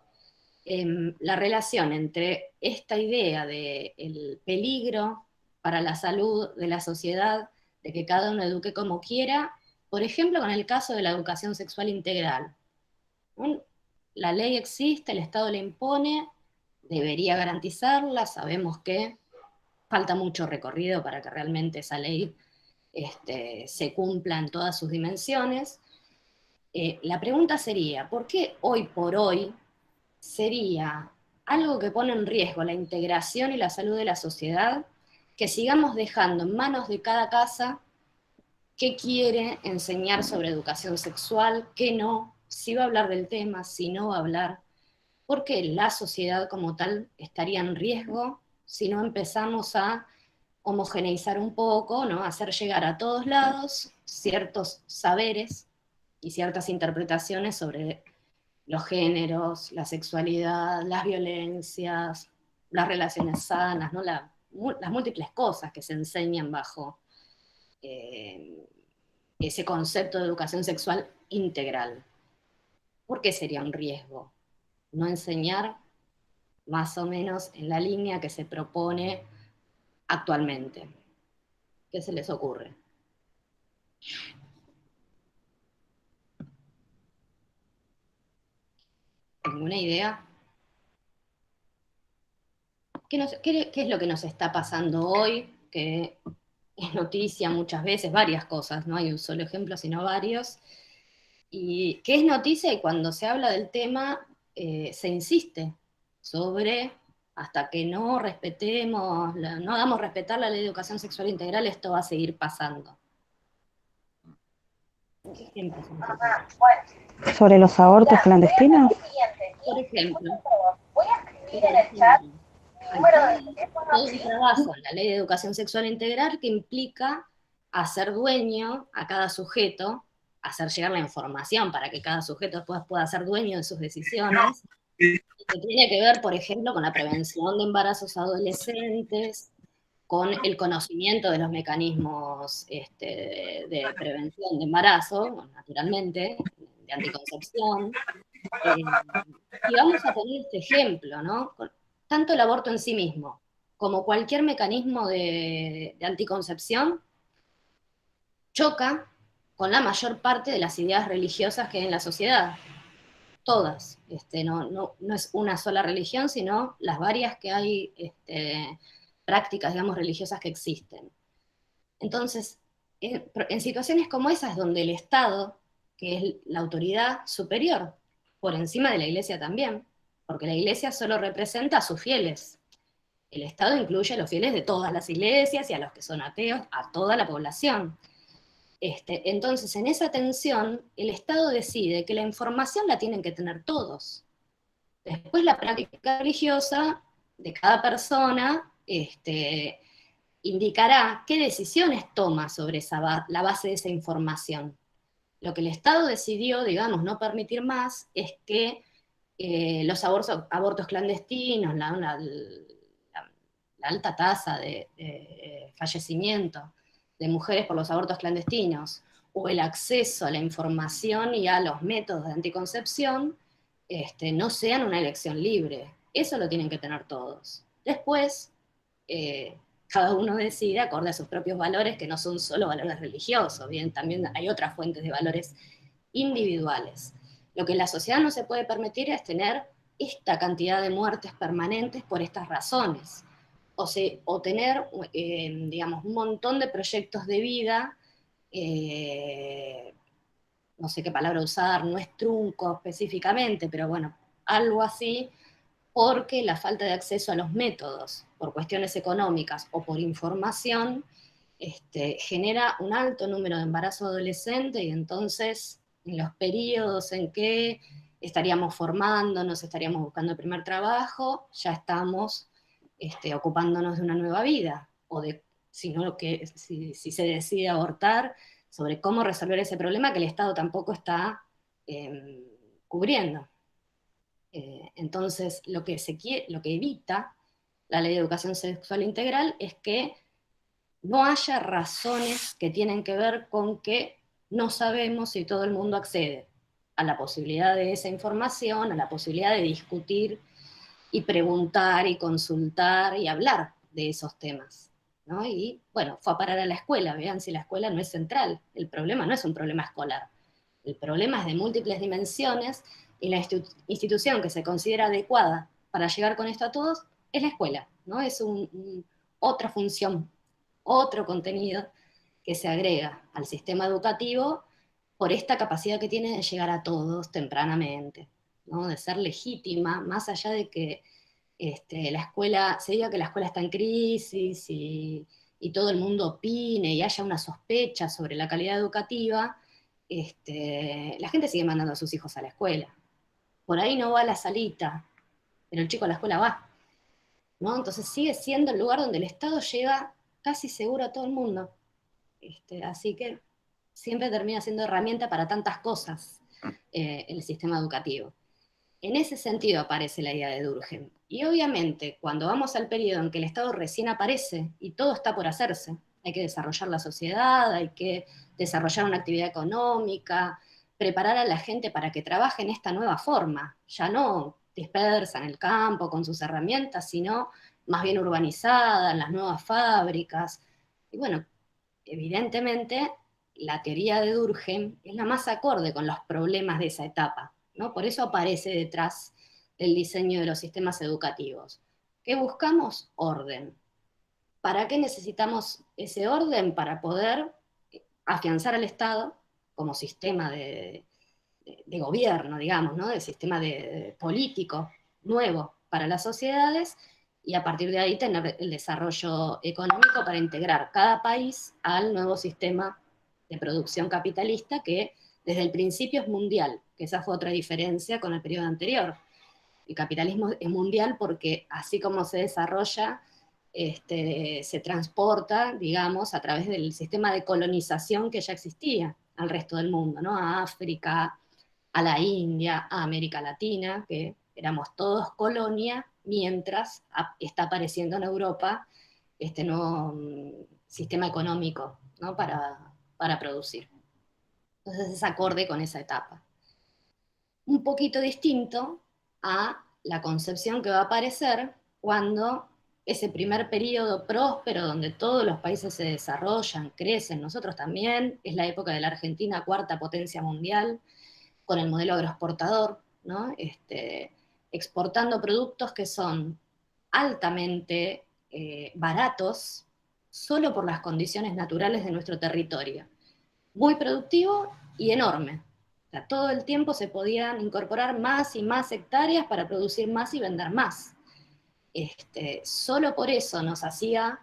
la relación entre esta idea del peligro para la salud de la sociedad, de que cada uno eduque como quiera, por ejemplo, con el caso de la educación sexual integral. La ley existe, el Estado la impone, debería garantizarla, sabemos que falta mucho recorrido para que realmente esa ley se cumpla en todas sus dimensiones, La pregunta sería, ¿por qué hoy por hoy sería algo que pone en riesgo la integración y la salud de la sociedad, que sigamos dejando en manos de cada casa qué quiere enseñar sobre educación sexual, qué no, si va a hablar del tema, si no va a hablar, porque la sociedad como tal estaría en riesgo si no empezamos a homogeneizar un poco, ¿no? Hacer llegar a todos lados ciertos saberes y ciertas interpretaciones sobre los géneros, la sexualidad, las violencias, las relaciones sanas, ¿no? Las múltiples cosas que se enseñan bajo eh, ese concepto de educación sexual integral. ¿Por qué sería un riesgo? No enseñar más o menos en la línea que se propone actualmente. ¿Qué se les ocurre? ¿Ninguna idea? ¿Qué es lo que nos está pasando hoy? Que es noticia muchas veces, varias cosas, no hay un solo ejemplo, sino varios. Y que es noticia y cuando se habla del tema se insiste sobre hasta que no respetemos, no hagamos respetar la ley de educación sexual integral, esto va a seguir pasando. ¿Qué ejemplos se nos ocurren? ¿Sobre los abortos clandestinos? Por ejemplo, por ejemplo, hay todo un trabajo en la ley de educación sexual integral que implica hacer dueño a cada sujeto, hacer llegar la información para que cada sujeto después pueda ser dueño de sus decisiones, que tiene que ver, por ejemplo, con la prevención de embarazos adolescentes, con el conocimiento de los mecanismos de prevención de embarazo, naturalmente, de anticoncepción. Y vamos a poner este ejemplo, ¿no? Tanto el aborto en sí mismo como cualquier mecanismo de anticoncepción choca con la mayor parte de las ideas religiosas que hay en la sociedad. Todas. No es una sola religión, sino las varias que hay prácticas, digamos, religiosas que existen. Entonces, en situaciones como esas, donde el Estado, que es la autoridad superior, por encima de la Iglesia también, porque la Iglesia solo representa a sus fieles. El Estado incluye a los fieles de todas las iglesias y a los que son ateos, a toda la población. Entonces, en esa tensión, el Estado decide que la información la tienen que tener todos. Después la práctica religiosa de cada persona indicará qué decisiones toma sobre la base de esa información. Lo que el Estado decidió, digamos, no permitir más es que los abortos clandestinos, la alta tasa de fallecimiento de mujeres por los abortos clandestinos, o el acceso a la información y a los métodos de anticoncepción, no sean una elección libre. Eso lo tienen que tener todos. Después, eh, cada uno decide acorde a sus propios valores, que no son solo valores religiosos, bien, también hay otras fuentes de valores individuales. Lo que la sociedad no se puede permitir es tener esta cantidad de muertes permanentes por estas razones, o tener, digamos, un montón de proyectos de vida, eh, no sé qué palabra usar, no es trunco específicamente, pero bueno, algo así, porque la falta de acceso a los métodos, por cuestiones económicas o por información, genera un alto número de embarazo adolescente y entonces en los periodos en que estaríamos formándonos, estaríamos buscando el primer trabajo, ya estamos ocupándonos de una nueva vida, o de, si se decide abortar, sobre cómo resolver ese problema que el Estado tampoco está cubriendo. Entonces, lo que evita la ley de educación sexual integral es que no haya razones que tienen que ver con que no sabemos si todo el mundo accede a la posibilidad de esa información, a la posibilidad de discutir y preguntar y consultar y hablar de esos temas, ¿no? Y bueno, fue a parar a la escuela, vean si la escuela no es central, el problema no es un problema escolar, el problema es de múltiples dimensiones y la institución que se considera adecuada para llegar con esto a todos es la escuela, ¿no? Es otra función, otro contenido que se agrega al sistema educativo por esta capacidad que tiene de llegar a todos tempranamente, ¿no? De ser legítima, más allá de que la escuela, se diga que la escuela está en crisis y todo el mundo opine y haya una sospecha sobre la calidad educativa, la gente sigue mandando a sus hijos a la escuela. Por ahí no va a la salita, pero el chico a la escuela va, ¿no? Entonces sigue siendo el lugar donde el Estado llega casi seguro a todo el mundo. Así que siempre termina siendo herramienta para tantas cosas el sistema educativo. En ese sentido aparece la idea de Durkheim. Y obviamente, cuando vamos al periodo en que el Estado recién aparece y todo está por hacerse, hay que desarrollar la sociedad, hay que desarrollar una actividad económica, preparar a la gente para que trabaje en esta nueva forma, ya no dispersa en el campo con sus herramientas, sino más bien urbanizada, en las nuevas fábricas. Y bueno, evidentemente, la teoría de Durkheim es la más acorde con los problemas de esa etapa, ¿no? Por eso aparece detrás del diseño de los sistemas educativos. ¿Qué buscamos? Orden. ¿Para qué necesitamos ese orden? Para poder afianzar al Estado como sistema de gobierno, digamos, ¿no? De sistema político nuevo para las sociedades, y a partir de ahí tener el desarrollo económico para integrar cada país al nuevo sistema de producción capitalista que desde el principio es mundial, que esa fue otra diferencia con el periodo anterior. El capitalismo es mundial porque así como se desarrolla, se transporta, digamos, a través del sistema de colonización que ya existía al resto del mundo, ¿no? A África, a la India, a América Latina, que éramos todos colonia, mientras está apareciendo en Europa este nuevo sistema económico, ¿no? para producir. Entonces es acorde con esa etapa. Un poquito distinto a la concepción que va a aparecer cuando ese primer periodo próspero donde todos los países se desarrollan, crecen, nosotros también, es la época de la Argentina, cuarta potencia mundial, con el modelo agroexportador, ¿no? Exportando productos que son altamente baratos solo por las condiciones naturales de nuestro territorio. Muy productivo y enorme. O sea, todo el tiempo se podían incorporar más y más hectáreas para producir más y vender más. Solo por eso nos hacía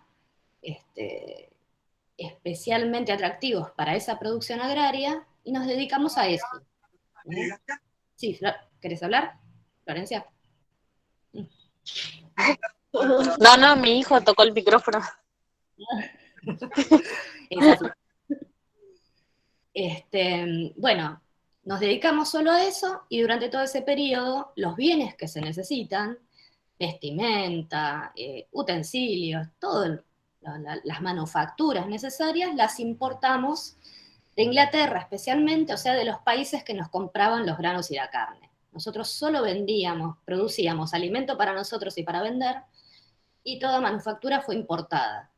especialmente atractivos para esa producción agraria y nos dedicamos a eso. Sí, ¿querés hablar, Florencia? No, no, mi hijo tocó el micrófono. Es así. Bueno, nos dedicamos solo a eso y durante todo ese periodo los bienes que se necesitan, vestimenta, utensilios, todas las manufacturas necesarias, las importamos de Inglaterra especialmente, o sea, de los países que nos compraban los granos y la carne. Nosotros solo vendíamos, producíamos alimento para nosotros y para vender, y toda manufactura fue importada.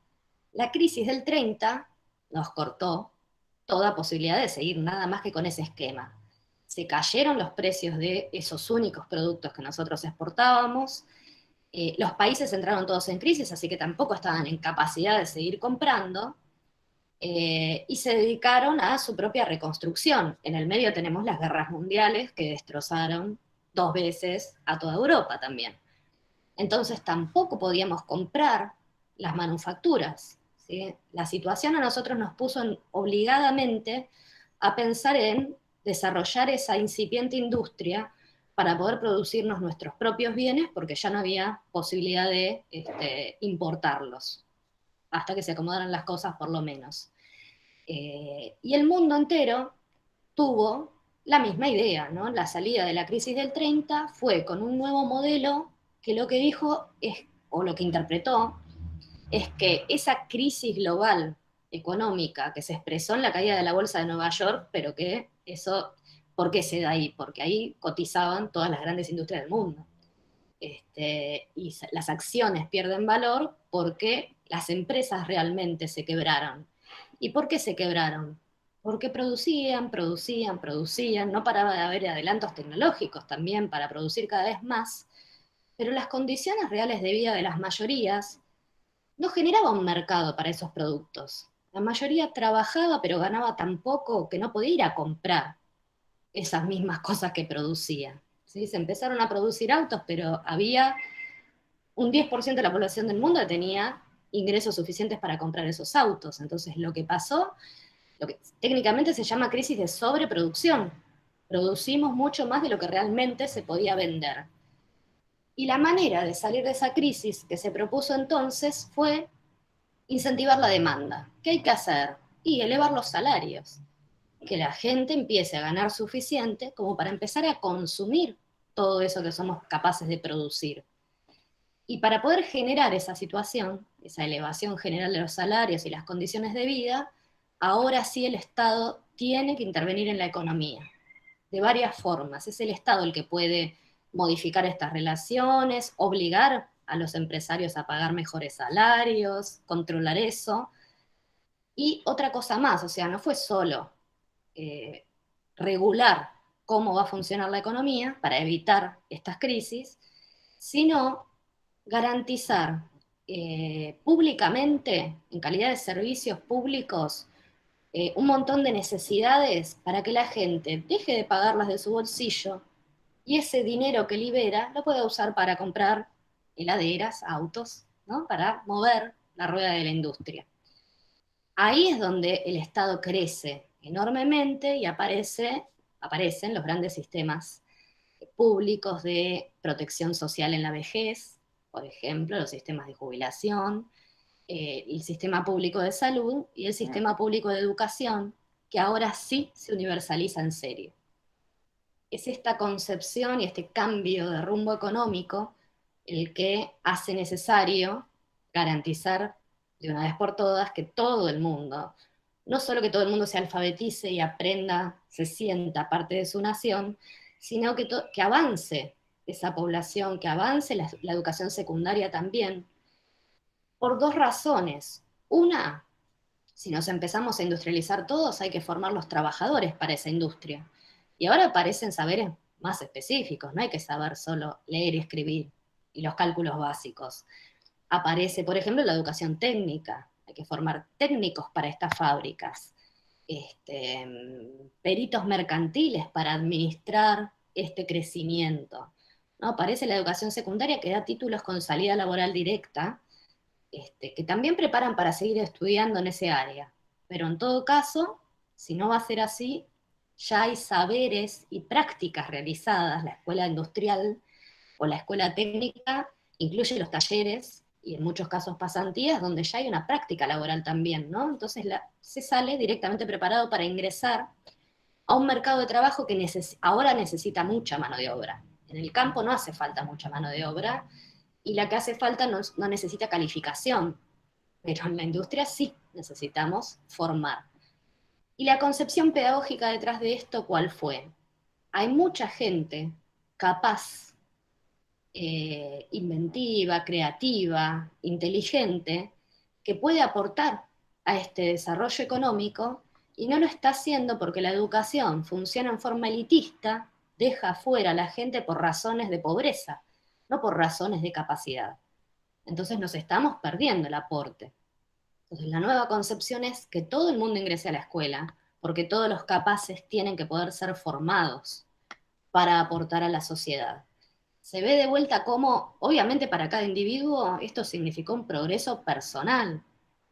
La crisis del 30 nos cortó toda posibilidad de seguir nada más que con ese esquema. Se cayeron los precios de esos únicos productos que nosotros exportábamos, los países entraron todos en crisis, así que tampoco estaban en capacidad de seguir comprando, y se dedicaron a su propia reconstrucción. En el medio tenemos las guerras mundiales que destrozaron 2 veces a toda Europa también. Entonces tampoco podíamos comprar las manufacturas, ¿sí? La situación a nosotros nos puso obligadamente a pensar en desarrollar esa incipiente industria para poder producirnos nuestros propios bienes, porque ya no había posibilidad de importarlos, hasta que se acomodaran las cosas por lo menos. Y el mundo entero tuvo la misma idea, ¿no? La salida de la crisis del 30 fue con un nuevo modelo que lo que dijo es, o lo que interpretó, es que esa crisis global económica que se expresó en la caída de la bolsa de Nueva York, pero que eso, ¿por qué se da ahí? Porque ahí cotizaban todas las grandes industrias del mundo. Y las acciones pierden valor porque las empresas realmente se quebraron. ¿Y por qué se quebraron? Porque producían, no paraba de haber adelantos tecnológicos también para producir cada vez más, pero las condiciones reales de vida de las mayorías no generaba un mercado para esos productos. La mayoría trabajaba, pero ganaba tan poco que no podía ir a comprar esas mismas cosas que producía. ¿Sí? Se empezaron a producir autos, pero había un 10% de la población del mundo que tenía ingresos suficientes para comprar esos autos. Entonces lo que pasó, lo que técnicamente se llama crisis de sobreproducción. Producimos mucho más de lo que realmente se podía vender. Y la manera de salir de esa crisis que se propuso entonces fue incentivar la demanda. ¿Qué hay que hacer? Y elevar los salarios. Que la gente empiece a ganar suficiente como para empezar a consumir todo eso que somos capaces de producir. Y para poder generar esa situación, esa elevación general de los salarios y las condiciones de vida, ahora sí el Estado tiene que intervenir en la economía, de varias formas. Es el Estado el que puede modificar estas relaciones, obligar a los empresarios a pagar mejores salarios, controlar eso. Y otra cosa más, o sea, no fue solo eh, regular cómo va a funcionar la economía para evitar estas crisis, sino garantizar públicamente, en calidad de servicios públicos, un montón de necesidades para que la gente deje de pagarlas de su bolsillo y ese dinero que libera lo pueda usar para comprar heladeras, autos, ¿no? Para mover la rueda de la industria. Ahí es donde el Estado crece enormemente y aparecen los grandes sistemas públicos de protección social en la vejez, por ejemplo, los sistemas de jubilación, el sistema público de salud y el sistema público de educación, que ahora sí se universaliza en serio. Es esta concepción y este cambio de rumbo económico el que hace necesario garantizar de una vez por todas que todo el mundo, no solo que todo el mundo se alfabetice y aprenda, se sienta parte de su nación, sino que avance esa población, que avance la educación secundaria también, por dos razones. Una, si nos empezamos a industrializar todos, hay que formar los trabajadores para esa industria. Y ahora aparecen saberes más específicos, no hay que saber solo leer y escribir y los cálculos básicos. Aparece, por ejemplo, la educación técnica, hay que formar técnicos para estas fábricas, peritos mercantiles para administrar este crecimiento. ¿No? Aparece la educación secundaria que da títulos con salida laboral directa, que también preparan para seguir estudiando en ese área. Pero en todo caso, si no va a ser así, ya hay saberes y prácticas realizadas. La escuela industrial o la escuela técnica incluye los talleres y en muchos casos pasantías donde ya hay una práctica laboral también, ¿no? Entonces se sale directamente preparado para ingresar a un mercado de trabajo que ahora necesita mucha mano de obra. En el campo no hace falta mucha mano de obra, y la que hace falta no necesita calificación, pero en la industria sí necesitamos formar. ¿Y la concepción pedagógica detrás de esto cuál fue? Hay mucha gente capaz, inventiva, creativa, inteligente, que puede aportar a este desarrollo económico y no lo está haciendo porque la educación funciona en forma elitista, deja fuera a la gente por razones de pobreza, no por razones de capacidad. Entonces nos estamos perdiendo el aporte. Entonces la nueva concepción es que todo el mundo ingrese a la escuela, porque todos los capaces tienen que poder ser formados para aportar a la sociedad. Se ve de vuelta cómo, obviamente para cada individuo, esto significó un progreso personal.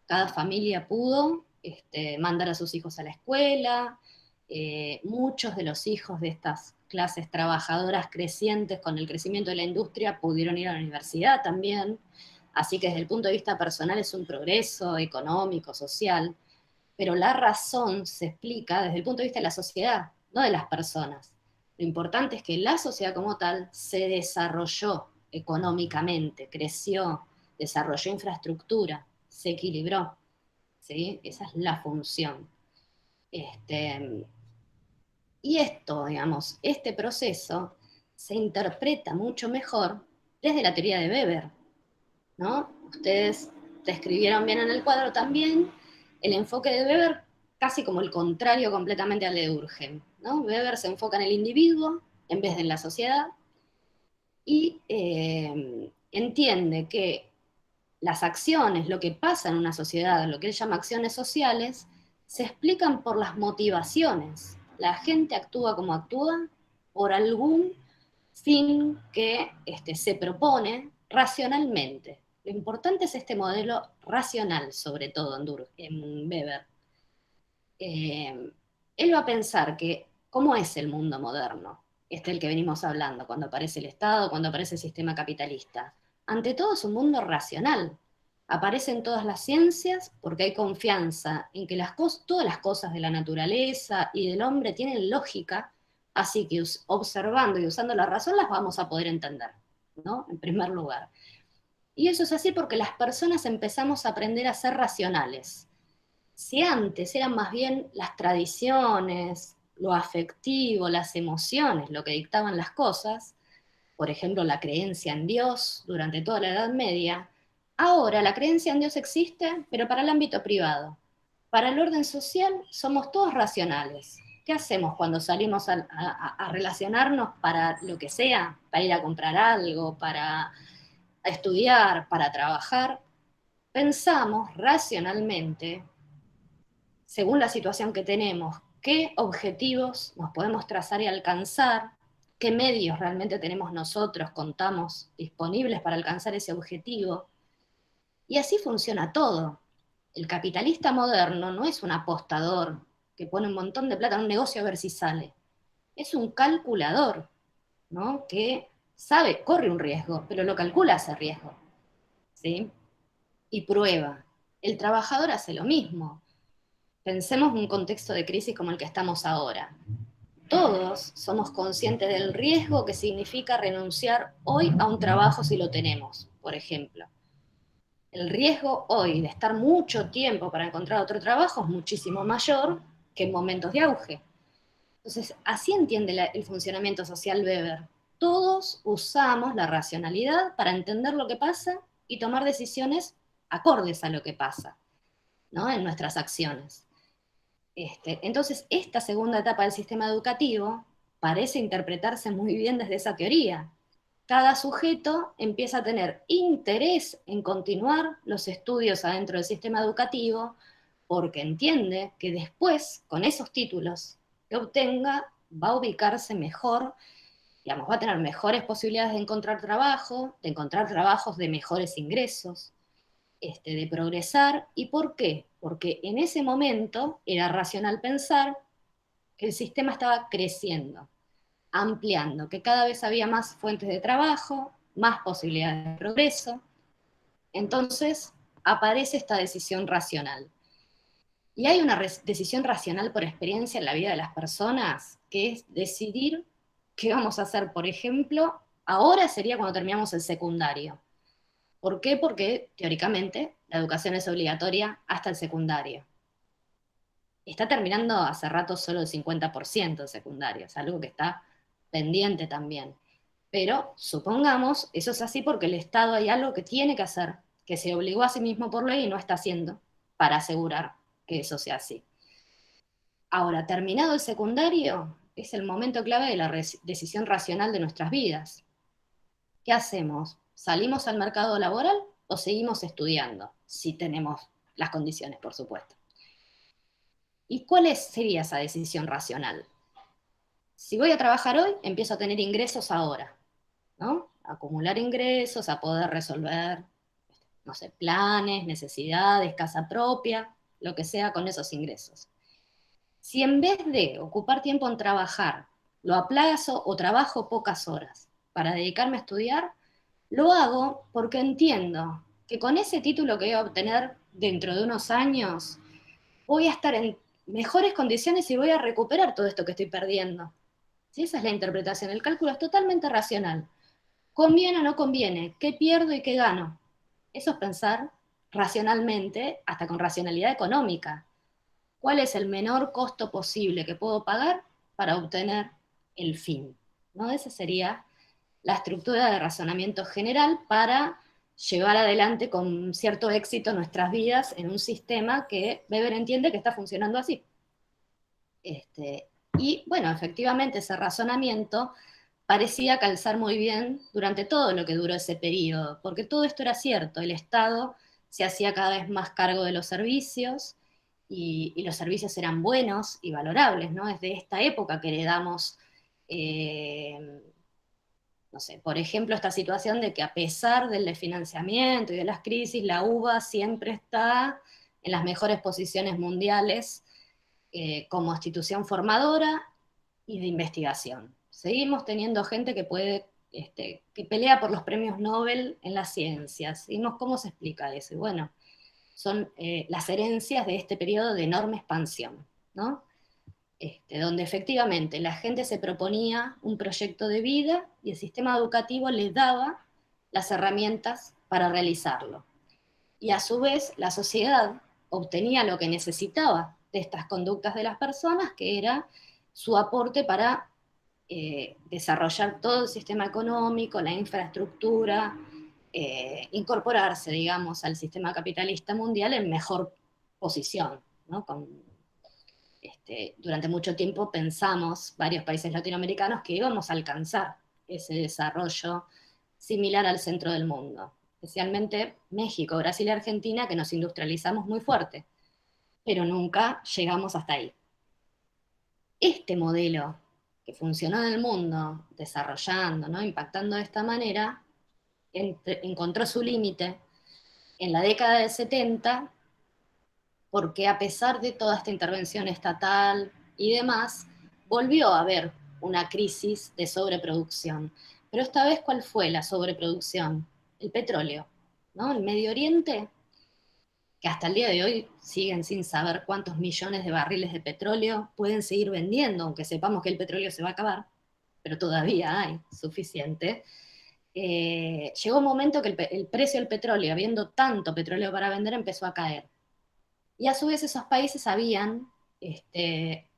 Cada familia pudo mandar a sus hijos a la escuela, muchos de los hijos de estas clases trabajadoras crecientes con el crecimiento de la industria pudieron ir a la universidad también, así que desde el punto de vista personal es un progreso económico, social, pero la razón se explica desde el punto de vista de la sociedad, no de las personas. Lo importante es que la sociedad como tal se desarrolló económicamente, creció, desarrolló infraestructura, se equilibró, ¿sí? Esa es la función. Y esto, digamos, este proceso se interpreta mucho mejor desde la teoría de Weber, ¿no? Ustedes describieron bien en el cuadro también el enfoque de Weber casi como el contrario completamente al de Durkheim, ¿no? Weber se enfoca en el individuo en vez de en la sociedad y entiende que las acciones, lo que pasa en una sociedad, lo que él llama acciones sociales, se explican por las motivaciones. La gente actúa como actúa por algún fin que se propone racionalmente. Lo importante es este modelo racional, sobre todo en Weber. Él va a pensar que, ¿cómo es el mundo moderno? El que venimos hablando, cuando aparece el Estado, cuando aparece el sistema capitalista. Ante todo es un mundo racional. Aparecen todas las ciencias porque hay confianza en que todas las cosas de la naturaleza y del hombre tienen lógica, así que observando y usando la razón las vamos a poder entender, ¿no? En primer lugar. Y eso es así porque las personas empezamos a aprender a ser racionales. Si antes eran más bien las tradiciones, lo afectivo, las emociones, lo que dictaban las cosas, por ejemplo, la creencia en Dios durante toda la Edad Media, ahora la creencia en Dios existe, pero para el ámbito privado. Para el orden social somos todos racionales. ¿Qué hacemos cuando salimos a relacionarnos para lo que sea? Para ir a comprar algo, para estudiar, para trabajar. Pensamos racionalmente según la situación que tenemos, qué objetivos nos podemos trazar y alcanzar, qué medios realmente tenemos nosotros, contamos disponibles para alcanzar ese objetivo. Y así funciona todo. El capitalista moderno no es un apostador que pone un montón de plata en un negocio a ver si sale. Es un calculador, ¿no? Que sabe, corre un riesgo, pero lo calcula ese riesgo, ¿sí? Y prueba. El trabajador hace lo mismo. Pensemos en un contexto de crisis como el que estamos ahora. Todos somos conscientes del riesgo que significa renunciar hoy a un trabajo si lo tenemos, por ejemplo. El riesgo hoy de estar mucho tiempo para encontrar otro trabajo es muchísimo mayor que en momentos de auge. Entonces, así entiende el funcionamiento social Weber. Todos usamos la racionalidad para entender lo que pasa y tomar decisiones acordes a lo que pasa, ¿no? En nuestras acciones. Entonces, esta segunda etapa del sistema educativo parece interpretarse muy bien desde esa teoría. Cada sujeto empieza a tener interés en continuar los estudios adentro del sistema educativo porque entiende que después, con esos títulos que obtenga, va a ubicarse mejor, digamos, va a tener mejores posibilidades de encontrar trabajo, de encontrar trabajos de mejores ingresos, de progresar. ¿Y por qué? Porque en ese momento era racional pensar que el sistema estaba creciendo, ampliando, que cada vez había más fuentes de trabajo, más posibilidades de progreso. Entonces aparece esta decisión racional. Y hay una decisión racional por experiencia en la vida de las personas, que es decidir qué vamos a hacer. Por ejemplo, ahora sería cuando terminamos el secundario. ¿Por qué? Porque teóricamente la educación es obligatoria hasta el secundario. Está terminando hace rato solo el 50% de secundario, es algo que está pendiente también. Pero supongamos, eso es así porque el Estado hay algo que tiene que hacer, que se obligó a sí mismo por ley y no está haciendo para asegurar que eso sea así. Ahora, terminado el secundario, es el momento clave de la decisión racional de nuestras vidas. ¿Qué hacemos? ¿Salimos al mercado laboral o seguimos estudiando? Si tenemos las condiciones, por supuesto. ¿Y cuál sería esa decisión racional? Si voy a trabajar hoy, empiezo a tener ingresos ahora, ¿no? A acumular ingresos, a poder resolver, no sé, planes, necesidades, casa propia, lo que sea con esos ingresos. Si en vez de ocupar tiempo en trabajar, lo aplazo o trabajo pocas horas para dedicarme a estudiar, lo hago porque entiendo que con ese título que voy a obtener dentro de unos años, voy a estar en mejores condiciones y voy a recuperar todo esto que estoy perdiendo. ¿Sí? Esa es la interpretación. El cálculo es totalmente racional. ¿Conviene o no conviene? ¿Qué pierdo y qué gano? Eso es pensar racionalmente, hasta con racionalidad económica. ¿Cuál es el menor costo posible que puedo pagar para obtener el fin? ¿No? Esa sería la estructura de razonamiento general para llevar adelante con cierto éxito nuestras vidas en un sistema que Weber entiende que está funcionando así. Y bueno, efectivamente ese razonamiento parecía calzar muy bien durante todo lo que duró ese periodo, porque todo esto era cierto, el Estado se hacía cada vez más cargo de los servicios y los servicios eran buenos y valorables, ¿no? Es de esta época que heredamos, eh, no sé, por ejemplo, esta situación de que a pesar del desfinanciamiento y de las crisis, la UBA siempre está en las mejores posiciones mundiales como institución formadora y de investigación. Seguimos teniendo gente que puede, que pelea por los premios Nobel en las ciencias. Seguimos, ¿cómo se explica eso? Y bueno, son las herencias de este periodo de enorme expansión, ¿no? Donde efectivamente la gente se proponía un proyecto de vida y el sistema educativo les daba las herramientas para realizarlo. Y a su vez la sociedad obtenía lo que necesitaba de estas conductas de las personas, que era su aporte para desarrollar todo el sistema económico, la infraestructura, incorporarse, digamos, al sistema capitalista mundial en mejor posición, ¿no? Durante mucho tiempo pensamos, varios países latinoamericanos, que íbamos a alcanzar ese desarrollo similar al centro del mundo, especialmente México, Brasil y Argentina, que nos industrializamos muy fuerte, pero nunca llegamos hasta ahí. Este modelo que funcionó en el mundo, desarrollando, ¿no? Impactando de esta manera, encontró su límite en la década del 70, porque a pesar de toda esta intervención estatal y demás, volvió a haber una crisis de sobreproducción. Pero esta vez, ¿cuál fue la sobreproducción? El petróleo, ¿no? El Medio Oriente, que hasta el día de hoy siguen sin saber cuántos millones de barriles de petróleo pueden seguir vendiendo, aunque sepamos que el petróleo se va a acabar, pero todavía hay suficiente. Llegó un momento que el precio del petróleo, habiendo tanto petróleo para vender, empezó a caer. Y a su vez esos países habían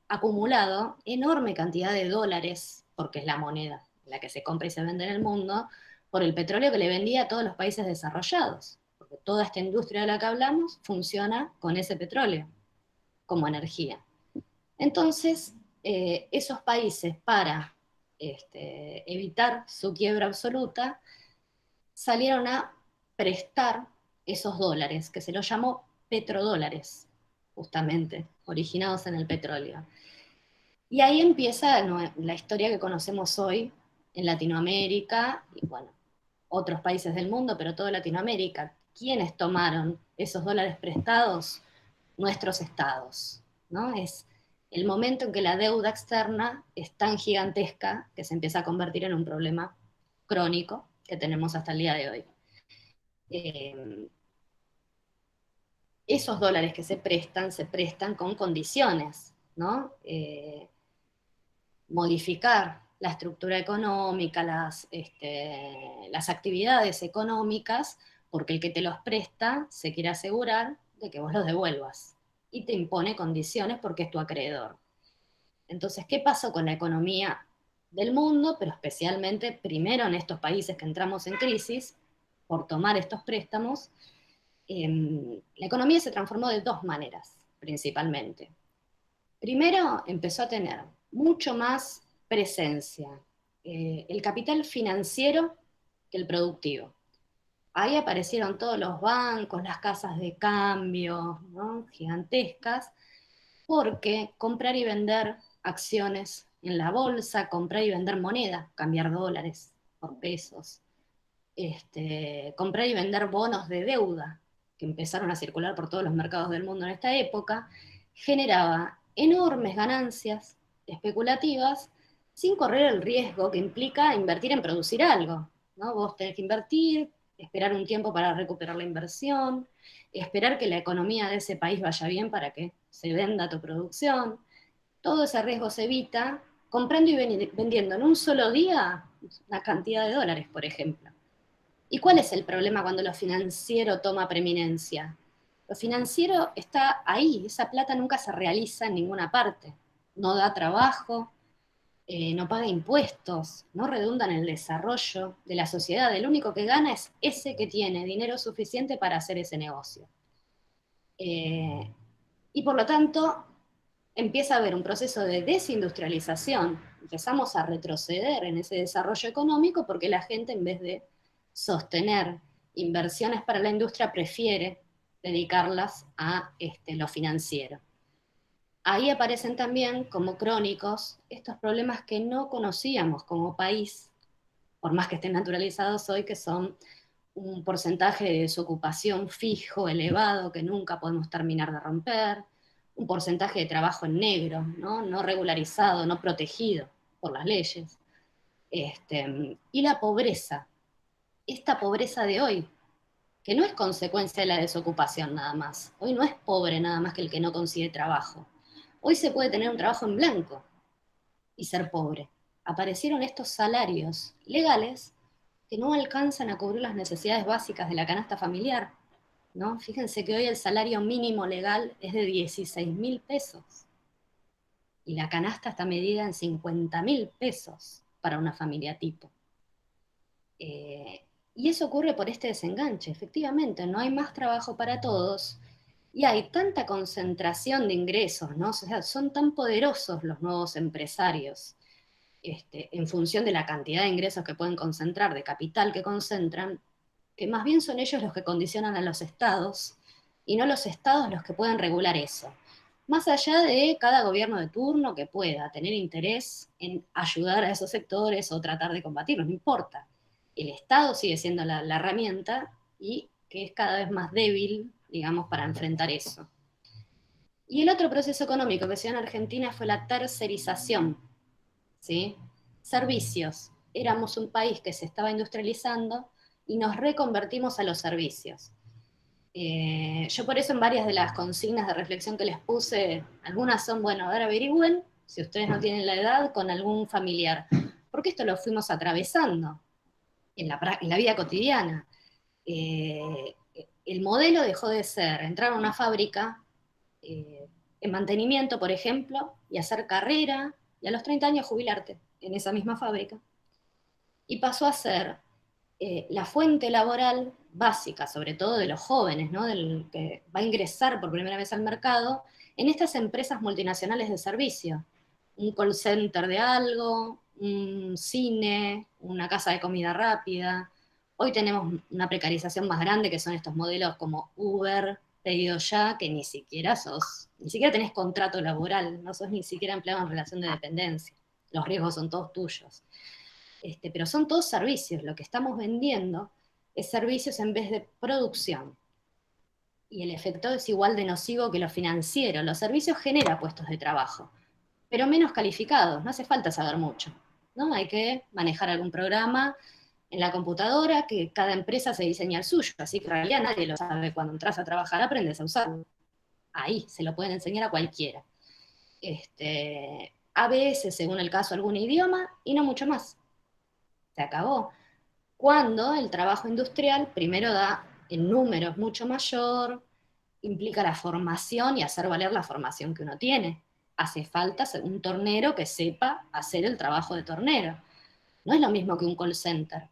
acumulado enorme cantidad de dólares, porque es la moneda la que se compra y se vende en el mundo, por el petróleo que le vendía a todos los países desarrollados. Porque toda esta industria de la que hablamos funciona con ese petróleo como energía. Entonces, esos países, para evitar su quiebra absoluta, salieron a prestar esos dólares, que se los llamó petrodólares, justamente, originados en el petróleo. Y ahí empieza la historia que conocemos hoy en Latinoamérica y, bueno, otros países del mundo, pero toda Latinoamérica. ¿Quiénes tomaron esos dólares prestados? Nuestros estados, ¿no? Es el momento en que la deuda externa es tan gigantesca que se empieza a convertir en un problema crónico que tenemos hasta el día de hoy. Esos dólares que se prestan con condiciones, ¿no? Modificar la estructura económica, las actividades económicas, porque el que te los presta se quiere asegurar de que vos los devuelvas y te impone condiciones porque es tu acreedor. Entonces, ¿qué pasó con la economía del mundo, pero especialmente primero en estos países que entramos en crisis por tomar estos préstamos? La economía se transformó de dos maneras, principalmente. Primero, empezó a tener mucho más presencia el capital financiero que el productivo. Ahí aparecieron todos los bancos, las casas de cambio, ¿no? Gigantescas, porque comprar y vender acciones en la bolsa, comprar y vender moneda, cambiar dólares por pesos, comprar y vender bonos de deuda, que empezaron a circular por todos los mercados del mundo en esta época, generaba enormes ganancias especulativas sin correr el riesgo que implica invertir en producir algo, ¿no? Vos tenés que invertir, esperar un tiempo para recuperar la inversión, esperar que la economía de ese país vaya bien para que se venda tu producción. Todo ese riesgo se evita comprando y vendiendo en un solo día una cantidad de dólares, por ejemplo. ¿Y cuál es el problema cuando lo financiero toma preeminencia? Lo financiero está ahí, esa plata nunca se realiza en ninguna parte, no da trabajo, no paga impuestos, no redunda en el desarrollo de la sociedad. El único que gana es ese que tiene dinero suficiente para hacer ese negocio. Y por lo tanto, empieza a haber un proceso de desindustrialización, empezamos a retroceder en ese desarrollo económico porque la gente, en vez de sostener inversiones para la industria, prefiere dedicarlas a lo financiero. Ahí aparecen también como crónicos estos problemas que no conocíamos como país, por más que estén naturalizados hoy, que son un porcentaje de desocupación fijo, elevado, que nunca podemos terminar de romper, un porcentaje de trabajo en negro, no regularizado, no protegido por las leyes, y la pobreza, esta pobreza de hoy, que no es consecuencia de la desocupación nada más. Hoy no es pobre nada más que el que no consigue trabajo. Hoy se puede tener un trabajo en blanco y ser pobre. Aparecieron estos salarios legales que no alcanzan a cubrir las necesidades básicas de la canasta familiar, ¿no? Fíjense que hoy el salario mínimo legal es de 16.000 pesos y la canasta está medida en 50.000 pesos para una familia tipo. Y eso ocurre por este desenganche, efectivamente, no hay más trabajo para todos y hay tanta concentración de ingresos, ¿no? O sea, son tan poderosos los nuevos empresarios, en función de la cantidad de ingresos que pueden concentrar, de capital que concentran, que más bien son ellos los que condicionan a los estados y no los estados los que pueden regular eso. Más allá de cada gobierno de turno que pueda tener interés en ayudar a esos sectores o tratar de combatirlos, no importa. El Estado sigue siendo la herramienta y que es cada vez más débil, digamos, para enfrentar eso. Y el otro proceso económico que se dio en Argentina fue la tercerización, ¿sí? Servicios. Éramos un país que se estaba industrializando y nos reconvertimos a los servicios. Yo por eso en varias de las consignas de reflexión que les puse, algunas son, bueno, a ver, averigüen, si ustedes no tienen la edad, con algún familiar. Porque esto lo fuimos atravesando en la vida cotidiana. El modelo dejó de ser entrar a una fábrica en mantenimiento, por ejemplo, y hacer carrera, y a los 30 años jubilarte en esa misma fábrica. Y pasó a ser la fuente laboral básica, sobre todo de los jóvenes, ¿no? Del que va a ingresar por primera vez al mercado, en estas empresas multinacionales de servicio. Un call center de algo, un cine, una casa de comida rápida. Hoy tenemos una precarización más grande que son estos modelos como Uber, pedido ya, que ni siquiera tenés contrato laboral, no sos ni siquiera empleado en relación de dependencia. Los riesgos son todos tuyos. Pero son todos servicios, lo que estamos vendiendo es servicios en vez de producción. Y el efecto es igual de nocivo que lo financiero. Los servicios generan puestos de trabajo, pero menos calificados, no hace falta saber mucho, ¿no? Hay que manejar algún programa en la computadora, que cada empresa se diseña el suyo, así que en realidad nadie lo sabe. Cuando entras a trabajar aprendes a usarlo. Ahí se lo pueden enseñar a cualquiera. A veces, según el caso, algún idioma y no mucho más. Se acabó. Cuando el trabajo industrial primero da en números mucho mayor, implica la formación y hacer valer la formación que uno tiene. Hace falta un tornero que sepa hacer el trabajo de tornero. No es lo mismo que un call center.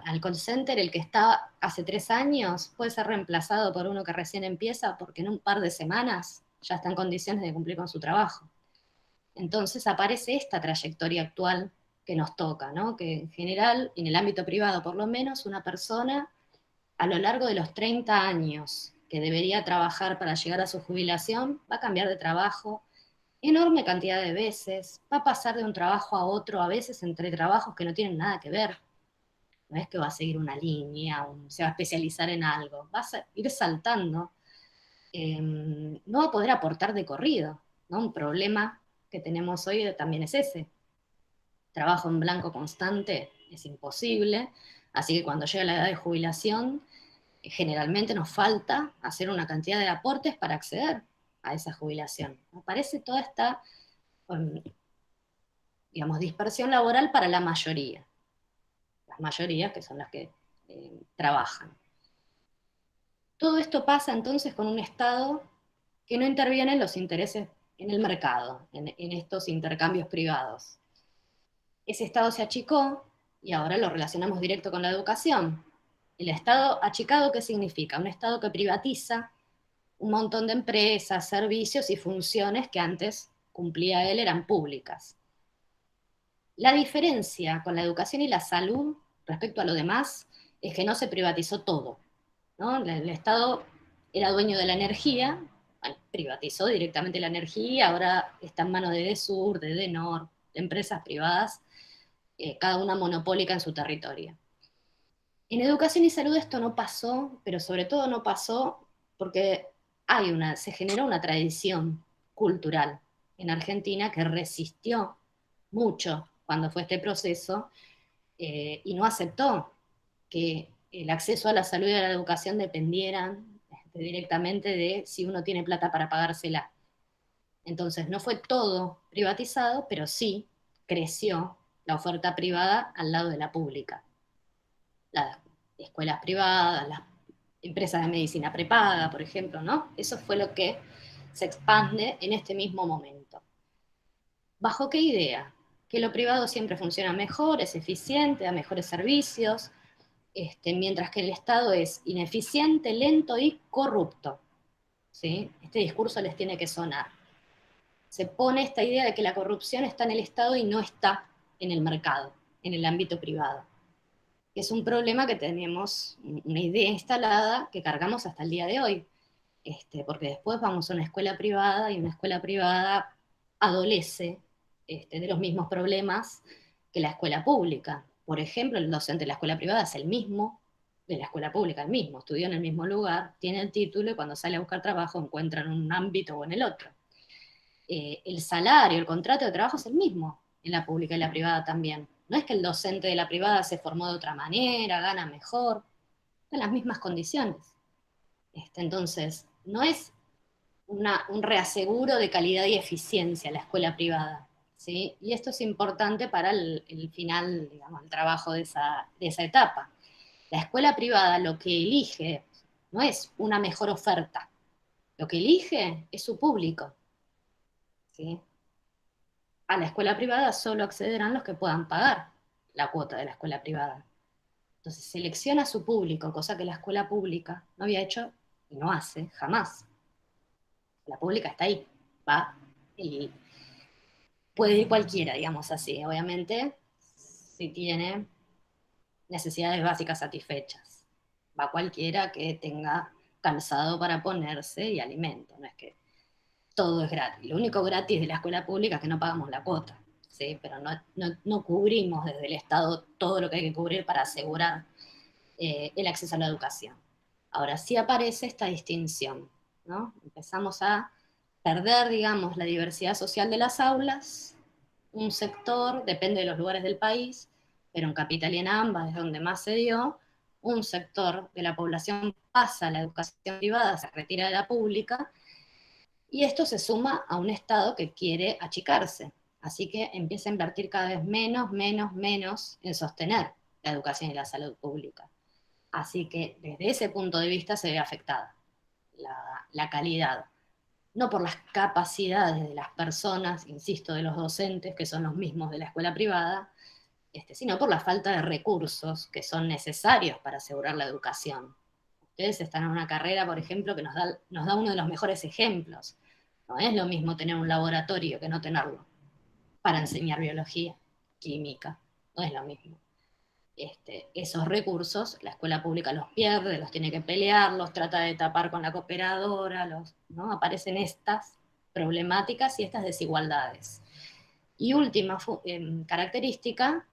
Al call center, el que está hace 3 años puede ser reemplazado por uno que recién empieza porque en un par de semanas ya está en condiciones de cumplir con su trabajo. Entonces aparece esta trayectoria actual que nos toca, ¿no? Que en general, en el ámbito privado por lo menos, una persona a lo largo de los 30 años que debería trabajar para llegar a su jubilación, va a cambiar de trabajo enorme cantidad de veces, va a pasar de un trabajo a otro, a veces entre trabajos que no tienen nada que ver. No es que va a seguir una línea, se va a especializar en algo, va a ir saltando. No va a poder aportar de corrido, ¿no? Un problema que tenemos hoy también es ese. Trabajo en blanco constante es imposible, así que cuando llega la edad de jubilación, generalmente nos falta hacer una cantidad de aportes para acceder a esa jubilación. Aparece toda esta, digamos, dispersión laboral para la mayoría. Las mayorías que son las que trabajan. Todo esto pasa entonces con un Estado que no interviene en los intereses en el mercado, en estos intercambios privados. Ese Estado se achicó y ahora lo relacionamos directo con la educación. El Estado achicado, ¿qué significa? Un Estado que privatiza un montón de empresas, servicios y funciones que antes cumplía él eran públicas. La diferencia con la educación y la salud respecto a lo demás es que no se privatizó todo, ¿no? El Estado era dueño de la energía, bueno, privatizó directamente la energía, ahora está en manos de DESUR, de DENOR, de empresas privadas, cada una monopólica en su territorio. En educación y salud esto no pasó, pero sobre todo no pasó porque se generó una tradición cultural en Argentina que resistió mucho cuando fue este proceso, y no aceptó que el acceso a la salud y a la educación dependieran directamente de si uno tiene plata para pagársela. Entonces no fue todo privatizado, pero sí creció la oferta privada al lado de la pública. Las escuelas privadas, las empresas de medicina prepaga, por ejemplo, ¿no? Eso fue lo que se expande en este mismo momento. ¿Bajo qué idea? Que lo privado siempre funciona mejor, es eficiente, da mejores servicios, mientras que el Estado es ineficiente, lento y corrupto. ¿Sí? Este discurso les tiene que sonar. Se pone esta idea de que la corrupción está en el Estado y no está en el mercado, en el ámbito privado. Es un problema que tenemos, una idea instalada que cargamos hasta el día de hoy, porque después vamos a una escuela privada y una escuela privada adolece de los mismos problemas que la escuela pública. Por ejemplo, el docente de la escuela privada es el mismo de la escuela pública, el mismo, estudió en el mismo lugar, tiene el título y cuando sale a buscar trabajo encuentra en un ámbito o en el otro. El salario, el contrato de trabajo es el mismo en la pública y la privada también. No es que el docente de la privada se formó de otra manera, gana mejor, en las mismas condiciones. Entonces, no es un reaseguro de calidad y eficiencia la escuela privada, ¿sí? Y esto es importante para el final, digamos, el trabajo de esa etapa. La escuela privada lo que elige no es una mejor oferta, lo que elige es su público, ¿sí? A la escuela privada solo accederán los que puedan pagar la cuota de la escuela privada. Entonces selecciona a su público, cosa que la escuela pública no había hecho y no hace jamás. La pública está ahí, va y puede ir cualquiera, digamos así, obviamente, si tiene necesidades básicas satisfechas. Va cualquiera que tenga calzado para ponerse y alimento, no es que todo es gratis. Lo único gratis de la escuela pública es que no pagamos la cuota, ¿sí? Pero no cubrimos desde el Estado todo lo que hay que cubrir para asegurar el acceso a la educación. Ahora sí aparece esta distinción, ¿no? Empezamos a perder, digamos, la diversidad social de las aulas, un sector, depende de los lugares del país, pero en Capital y en ambas es donde más se dio, un sector de la población pasa a la educación privada, se retira de la pública, y esto se suma a un Estado que quiere achicarse, así que empieza a invertir cada vez menos en sostener la educación y la salud pública. Así que desde ese punto de vista se ve afectada la calidad, no por las capacidades de las personas, insisto, de los docentes, que son los mismos de la escuela privada, sino por la falta de recursos que son necesarios para asegurar la educación. Ustedes están en una carrera, por ejemplo, que nos da uno de los mejores ejemplos. No es lo mismo tener un laboratorio que no tenerlo para enseñar biología, química, no es lo mismo. Esos recursos, la escuela pública los pierde, los tiene que pelear, los trata de tapar con la cooperadora, ¿no? Aparecen estas problemáticas y estas desigualdades. Y última característica,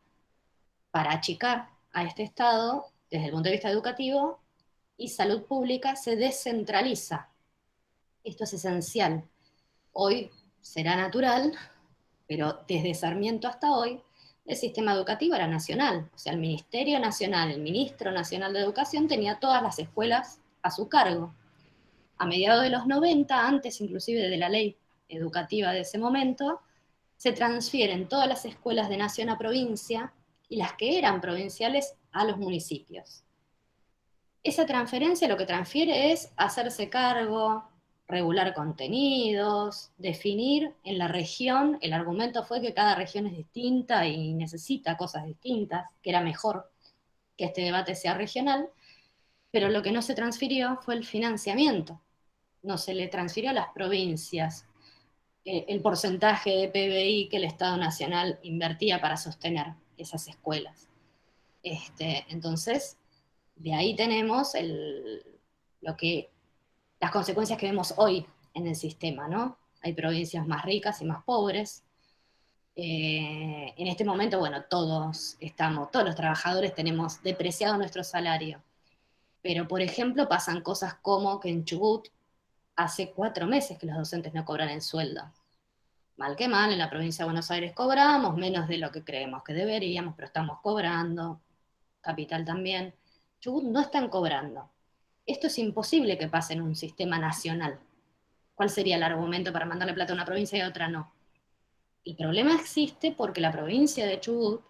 para achicar a este Estado, desde el punto de vista educativo y salud pública, se descentraliza. Esto es esencial. Hoy será natural, pero desde Sarmiento hasta hoy, el sistema educativo era nacional. O sea, el Ministerio Nacional, el Ministro Nacional de Educación tenía todas las escuelas a su cargo. A mediados de los 90, antes inclusive de la ley educativa de ese momento, se transfieren todas las escuelas de nación a provincia y las que eran provinciales a los municipios. Esa transferencia lo que transfiere es hacerse cargo, regular contenidos, definir en la región. El argumento fue que cada región es distinta y necesita cosas distintas, que era mejor que este debate sea regional, pero lo que no se transfirió fue el financiamiento. no se le transfirió a las provincias el porcentaje de PBI que el Estado Nacional invertía para sostener esas escuelas. Entonces, de ahí tenemos las consecuencias que vemos hoy en el sistema, ¿no? Hay provincias más ricas y más pobres. En este momento, bueno, todos los trabajadores tenemos depreciado nuestro salario. Pero, por ejemplo, pasan cosas como que en Chubut hace 4 meses que los docentes no cobran el sueldo. Mal que mal, en la provincia de Buenos Aires cobramos menos de lo que creemos que deberíamos, pero estamos cobrando, Capital también. Chubut no están cobrando. Esto es imposible que pase en un sistema nacional. ¿Cuál sería el argumento para mandarle plata a una provincia y a otra no? El problema existe porque la provincia de Chubut,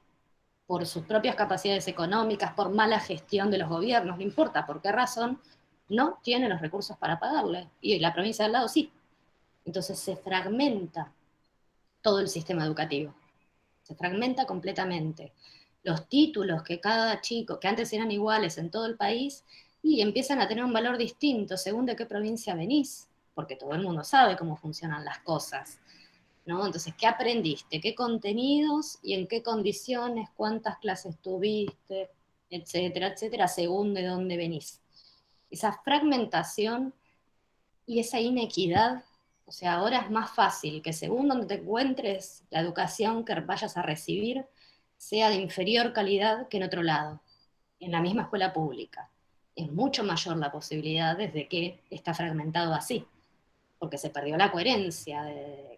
por sus propias capacidades económicas, por mala gestión de los gobiernos, no importa por qué razón, no tiene los recursos para pagarle. Y la provincia de al lado sí. Entonces se fragmenta todo el sistema educativo. Se fragmenta completamente. Los títulos que cada chico, que antes eran iguales en todo el país, y empiezan a tener un valor distinto según de qué provincia venís, porque todo el mundo sabe cómo funcionan las cosas, ¿no? Entonces, ¿qué aprendiste? ¿Qué contenidos y en qué condiciones? ¿Cuántas clases tuviste? Etcétera, etcétera, según de dónde venís. Esa fragmentación y esa inequidad, o sea, ahora es más fácil que según donde te encuentres, la educación que vayas a recibir sea de inferior calidad que en otro lado, en la misma escuela pública. Es mucho mayor la posibilidad desde que está fragmentado así, porque se perdió la coherencia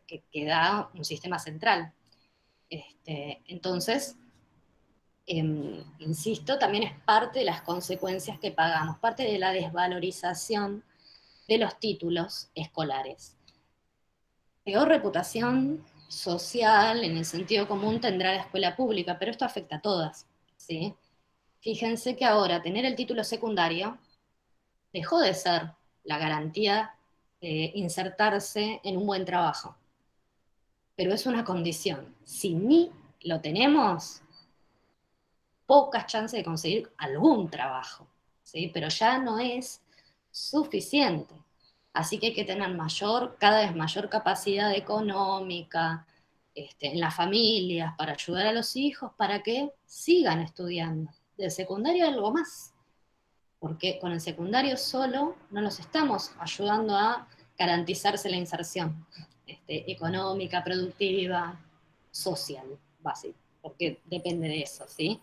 que da un sistema central. Entonces, insisto, también es parte de las consecuencias que pagamos, parte de la desvalorización de los títulos escolares. Peor reputación social en el sentido común tendrá la escuela pública, pero esto afecta a todas, ¿sí? Fíjense que ahora tener el título secundario dejó de ser la garantía de insertarse en un buen trabajo, pero es una condición. Si ni lo tenemos, pocas chances de conseguir algún trabajo, ¿sí? Pero ya no es suficiente. Así que hay que tener cada vez mayor capacidad económica en las familias para ayudar a los hijos para que sigan estudiando. Del secundario algo más, porque con el secundario solo no nos estamos ayudando a garantizarse la inserción económica, productiva, social, básica, porque depende de eso, ¿sí?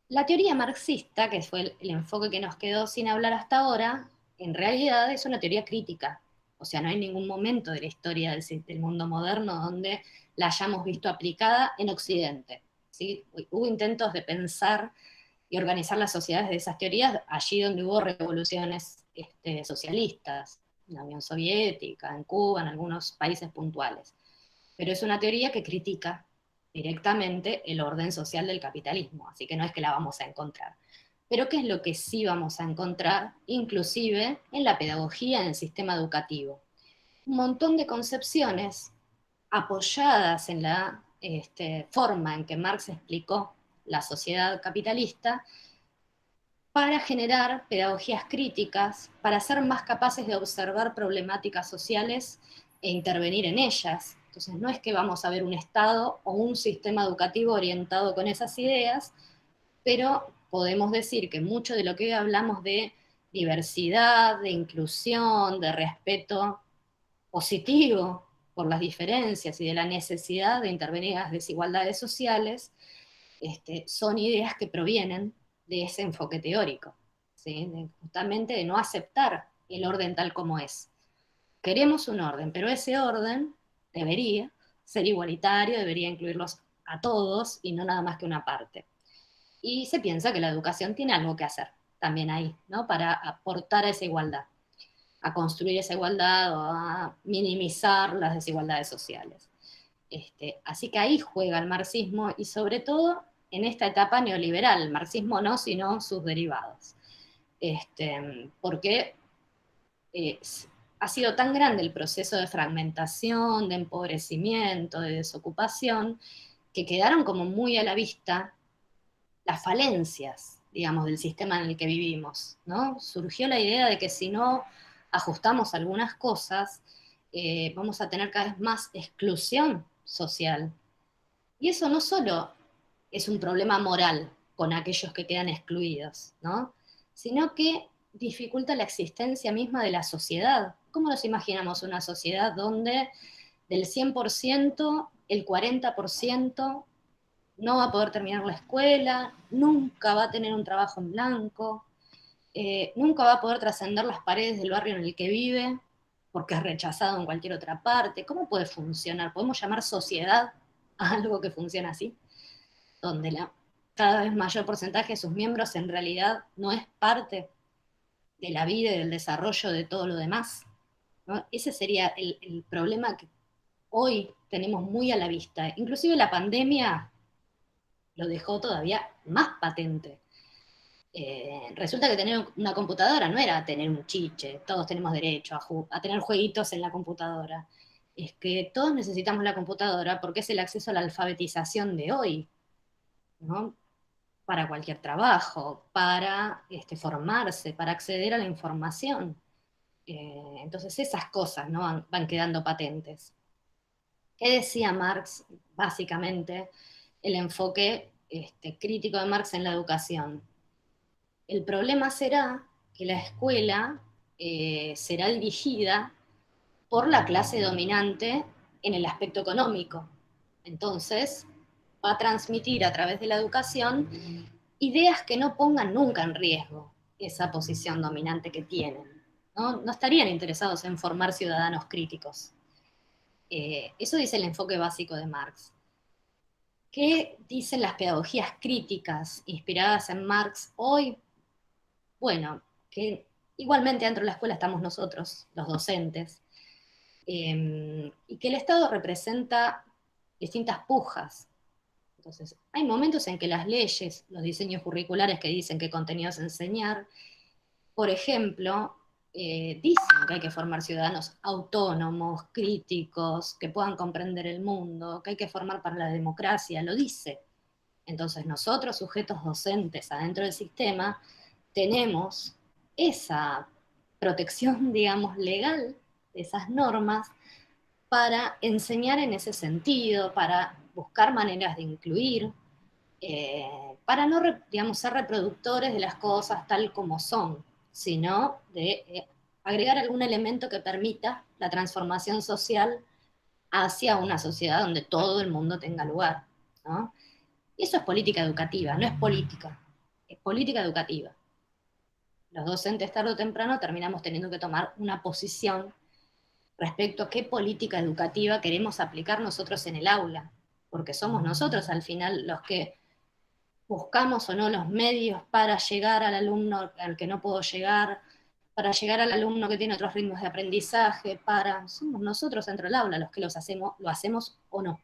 La teoría marxista, que fue el enfoque que nos quedó sin hablar hasta ahora, en realidad es una teoría crítica. O sea, no hay ningún momento de la historia del mundo moderno donde la hayamos visto aplicada en Occidente, ¿sí? Hubo intentos de pensar y organizar las sociedades de esas teorías allí donde hubo revoluciones socialistas, en la Unión Soviética, en Cuba, en algunos países puntuales. Pero es una teoría que critica directamente el orden social del capitalismo, así que no es que la vamos a encontrar. Pero ¿qué es lo que sí vamos a encontrar, inclusive en la pedagogía, en el sistema educativo? Un montón de concepciones apoyadas en la forma en que Marx explicó la sociedad capitalista para generar pedagogías críticas, para ser más capaces de observar problemáticas sociales e intervenir en ellas. Entonces, no es que vamos a ver un Estado o un sistema educativo orientado con esas ideas, pero podemos decir que mucho de lo que hoy hablamos de diversidad, de inclusión, de respeto positivo por las diferencias y de la necesidad de intervenir en las desigualdades sociales, son ideas que provienen de ese enfoque teórico, ¿sí? Justamente de no aceptar el orden tal como es. Queremos un orden, pero ese orden debería ser igualitario, debería incluirlos a todos y no nada más que una parte. Y se piensa que la educación tiene algo que hacer también ahí, ¿no? Para aportar a esa igualdad, a construir esa igualdad o a minimizar las desigualdades sociales. Así que ahí juega el marxismo y sobre todo en esta etapa neoliberal, el marxismo no, sino sus derivados. Porque ha sido tan grande el proceso de fragmentación, de empobrecimiento, de desocupación, que quedaron como muy a la vista las falencias, digamos, del sistema en el que vivimos, ¿no? Surgió la idea de que si no ajustamos algunas cosas, vamos a tener cada vez más exclusión social. Y eso no solo es un problema moral con aquellos que quedan excluidos, ¿no? Sino que dificulta la existencia misma de la sociedad. ¿Cómo nos imaginamos una sociedad donde del 100%, el 40% no va a poder terminar la escuela, nunca va a tener un trabajo en blanco, nunca va a poder trascender las paredes del barrio en el que vive, porque es rechazado en cualquier otra parte? ¿Cómo puede funcionar? ¿Podemos llamar sociedad a algo que funciona así? Donde cada vez mayor porcentaje de sus miembros en realidad no es parte de la vida y del desarrollo de todo lo demás, ¿no? Ese sería el problema que hoy tenemos muy a la vista. Inclusive la pandemia lo dejó todavía más patente. Resulta que tener una computadora no era tener un chiche, todos tenemos derecho a tener jueguitos en la computadora. Es que todos necesitamos la computadora porque es el acceso a la alfabetización de hoy, ¿no? Para cualquier trabajo, para formarse, para acceder a la información. Entonces esas cosas, ¿no?, van quedando patentes. ¿Qué decía Marx? Básicamente, el enfoque crítico de Marx en la educación. El problema será que la escuela será dirigida por la clase dominante en el aspecto económico. Entonces, va a transmitir a través de la educación ideas que no pongan nunca en riesgo esa posición dominante que tienen. No estarían interesados en formar ciudadanos críticos. Eso dice el enfoque básico de Marx. ¿Qué dicen las pedagogías críticas inspiradas en Marx hoy? Bueno, que igualmente dentro de la escuela estamos nosotros, los docentes, y que el Estado representa distintas pujas. Entonces, hay momentos en que las leyes, los diseños curriculares que dicen qué contenidos enseñar, por ejemplo, dicen que hay que formar ciudadanos autónomos, críticos, que puedan comprender el mundo, que hay que formar para la democracia, lo dice. Entonces nosotros, sujetos docentes adentro del sistema, tenemos esa protección, digamos, legal de esas normas para enseñar en ese sentido, para buscar maneras de incluir, para no, digamos, ser reproductores de las cosas tal como son, sino de agregar algún elemento que permita la transformación social hacia una sociedad donde todo el mundo tenga lugar, ¿no? Y eso es política educativa, no es política, es política educativa. Los docentes tarde o temprano terminamos teniendo que tomar una posición respecto a qué política educativa queremos aplicar nosotros en el aula, porque somos nosotros al final los que buscamos o no los medios para llegar al alumno al que no puedo llegar, para llegar al alumno que tiene otros ritmos de aprendizaje, somos nosotros dentro del aula los que lo hacemos o no.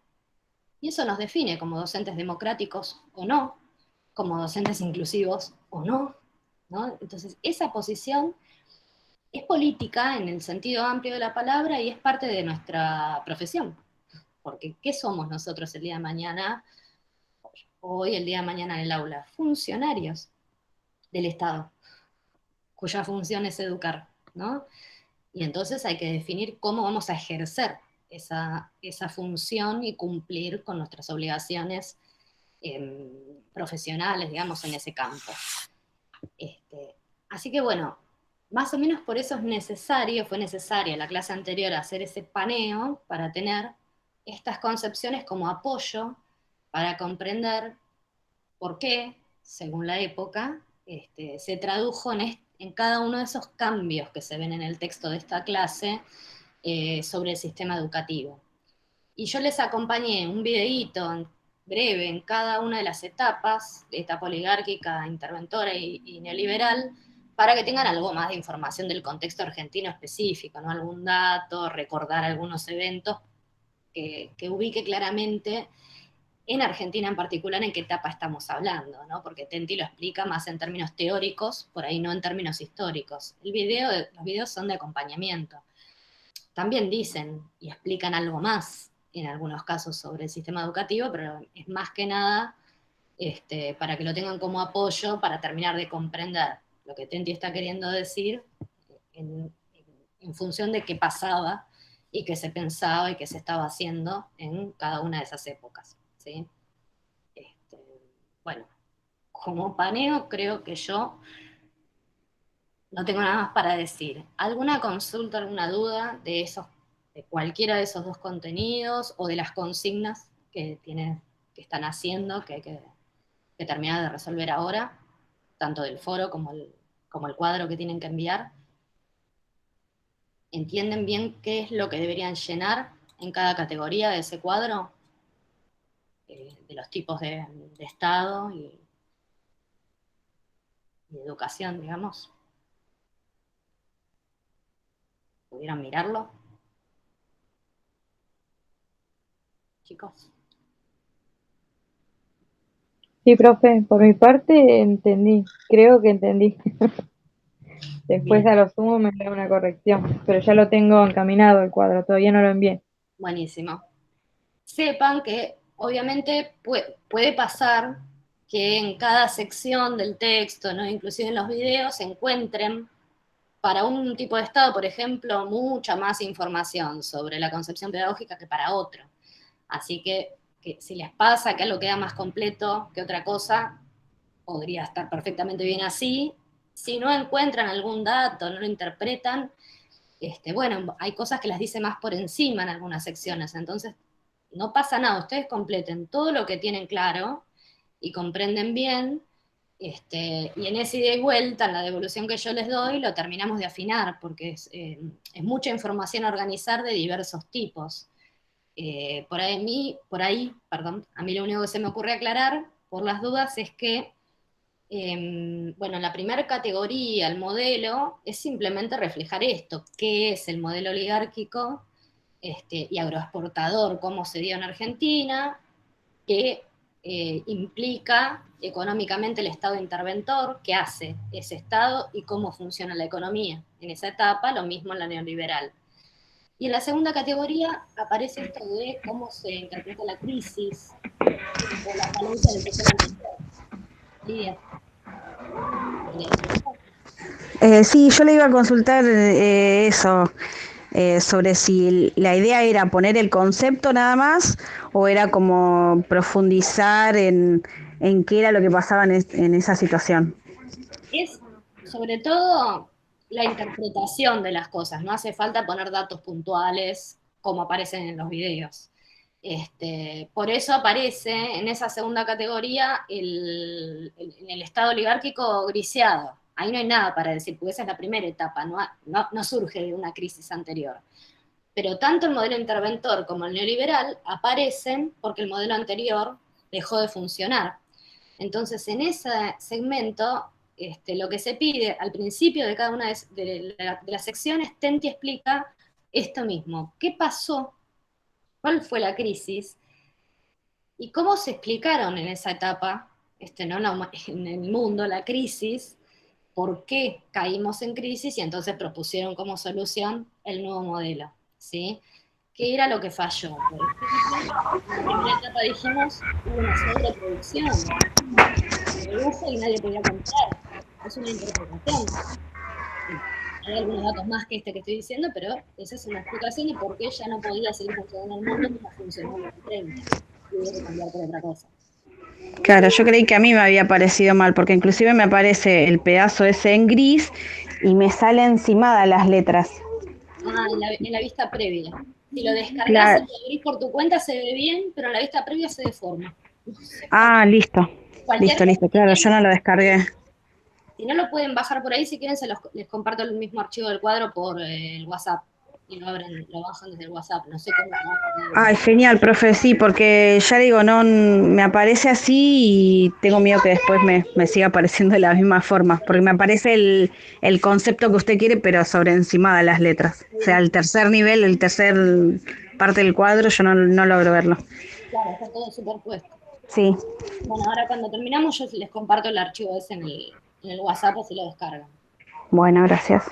Y eso nos define como docentes democráticos o no, como docentes inclusivos o no, ¿no? Entonces, esa posición es política en el sentido amplio de la palabra y es parte de nuestra profesión. Porque, ¿qué somos nosotros el día de mañana, hoy, el día de mañana en el aula? Funcionarios del Estado, cuya función es educar, ¿no? Y entonces hay que definir cómo vamos a ejercer esa función y cumplir con nuestras obligaciones profesionales, digamos, en ese campo. Así que bueno, más o menos por eso fue necesaria la clase anterior hacer ese paneo para tener estas concepciones como apoyo para comprender por qué, según la época, se tradujo en cada uno de esos cambios que se ven en el texto de esta clase sobre el sistema educativo. Y yo les acompañé un videíto breve en cada una de las etapas, etapa oligárquica, interventora y neoliberal, para que tengan algo más de información del contexto argentino específico, ¿no? Algún dato, recordar algunos eventos que ubique claramente en Argentina en particular en qué etapa estamos hablando, ¿no? Porque Tenti lo explica más en términos teóricos, por ahí no en términos históricos. Los videos son de acompañamiento. También dicen y explican algo más en algunos casos sobre el sistema educativo, pero es más que nada para que lo tengan como apoyo para terminar de comprender lo que Tenti está queriendo decir en en función de qué pasaba y qué se pensaba y qué se estaba haciendo en cada una de esas épocas, ¿sí? Este, bueno, como paneo creo que yo no tengo nada más para decir. ¿Alguna consulta, alguna duda de cualquiera de esos dos contenidos o de las consignas que están haciendo, que hay que terminar de resolver ahora, tanto del foro como el cuadro que tienen que enviar? ¿Entienden bien qué es lo que deberían llenar en cada categoría de ese cuadro? De los tipos de Estado y de educación, digamos. ¿Pudieran mirarlo, chicos? Sí, profe, por mi parte entendí, creo que entendí. Después Bien, a lo sumo me da una corrección, pero ya lo tengo encaminado el cuadro, todavía no lo envié. buenísimo. Sepan que obviamente puede pasar que en cada sección del texto, ¿no? Inclusive en los videos, se encuentren para un tipo de Estado, por ejemplo, mucha más información sobre la concepción pedagógica que para otro. Así que si les pasa que algo queda más completo que otra cosa, podría estar perfectamente bien así. Si no encuentran algún dato, no lo interpretan, bueno, hay cosas que las dice más por encima en algunas secciones, entonces no pasa nada, ustedes completen todo lo que tienen claro y comprenden bien, y en ese ida y vuelta, en la devolución que yo les doy, lo terminamos de afinar, porque es mucha información a organizar de diversos tipos. Perdón, a mí lo único que se me ocurre aclarar, por las dudas, es que bueno, la primera categoría, el modelo, es simplemente reflejar esto, qué es el modelo oligárquico y agroexportador, cómo se dio en Argentina, qué implica económicamente el Estado interventor, qué hace ese Estado y cómo funciona la economía. En esa etapa, lo mismo en la neoliberal. Y en la segunda categoría aparece esto de cómo se interpreta la crisis o la falencia del sistema anterior. Lidia, ¿querés? Sí, yo le iba a consultar eso, sobre si la idea era poner el concepto nada más o era como profundizar en qué era lo que pasaba en esa situación. Es sobre todo la interpretación de las cosas, no hace falta poner datos puntuales como aparecen en los videos. Por eso aparece en esa segunda categoría en el estado oligárquico griseado. Ahí no hay nada para decir, porque esa es la primera etapa, no surge de una crisis anterior. Pero tanto el modelo interventor como el neoliberal aparecen porque el modelo anterior dejó de funcionar. Entonces, en ese segmento, lo que se pide al principio de cada una de las secciones, Tenti explica esto mismo. ¿Qué pasó? ¿Cuál fue la crisis? ¿Y cómo se explicaron en esa etapa, en el mundo, la crisis? ¿Por qué caímos en crisis? Y entonces propusieron como solución el nuevo modelo, ¿sí? ¿Qué era lo que falló? Por ejemplo, en la primera etapa dijimos, hubo una sobreproducción, se produjo y nadie podía comprar. Es una interpretación. Hay algunos datos más que este que estoy diciendo, pero esa es una explicación de por qué ya no podía seguir funcionando el mundo como funcionó en los 30. Y hubo que cambiar por otra cosa. Claro, yo creí que a mí me había parecido mal, porque inclusive me aparece el pedazo ese en gris y me sale encimada las letras. Ah, en la vista previa. Si lo descargas y Claro. lo abrís por tu cuenta se ve bien, pero en la vista previa se deforma. No sé por qué. Ah, listo, Cualquier listo, cosa listo. que Claro, yo tengan, no lo descargué. si no lo pueden bajar por ahí, si quieren les comparto el mismo archivo del cuadro por el WhatsApp. Y lo bajan desde el WhatsApp. No sé cómo lo bajan. Ay, genial, profe, sí, porque ya digo, no me aparece así y tengo miedo que después me siga apareciendo de la misma forma, porque me aparece el concepto que usted quiere, pero sobre encima de las letras. O sea, el tercer nivel, el tercer parte del cuadro, yo no logro verlo. Claro, está todo superpuesto. Sí, Bueno, ahora cuando terminamos yo les comparto el archivo ese en el WhatsApp, así lo descargan. bueno, gracias.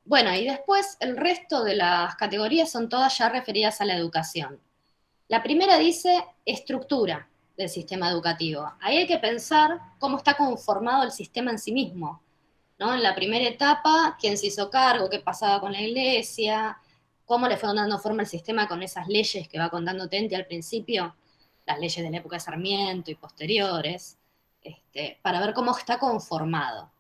Bueno, y después el resto de las categorías son todas ya referidas a la educación. La primera dice estructura del sistema educativo. Ahí hay que pensar cómo está conformado el sistema en sí mismo. ¿no? En la primera etapa, quién se hizo cargo, qué pasaba con la iglesia, cómo le fue dando forma al sistema con esas leyes que va contando Tenti al principio, las leyes de la época de Sarmiento y posteriores, para ver cómo está conformado.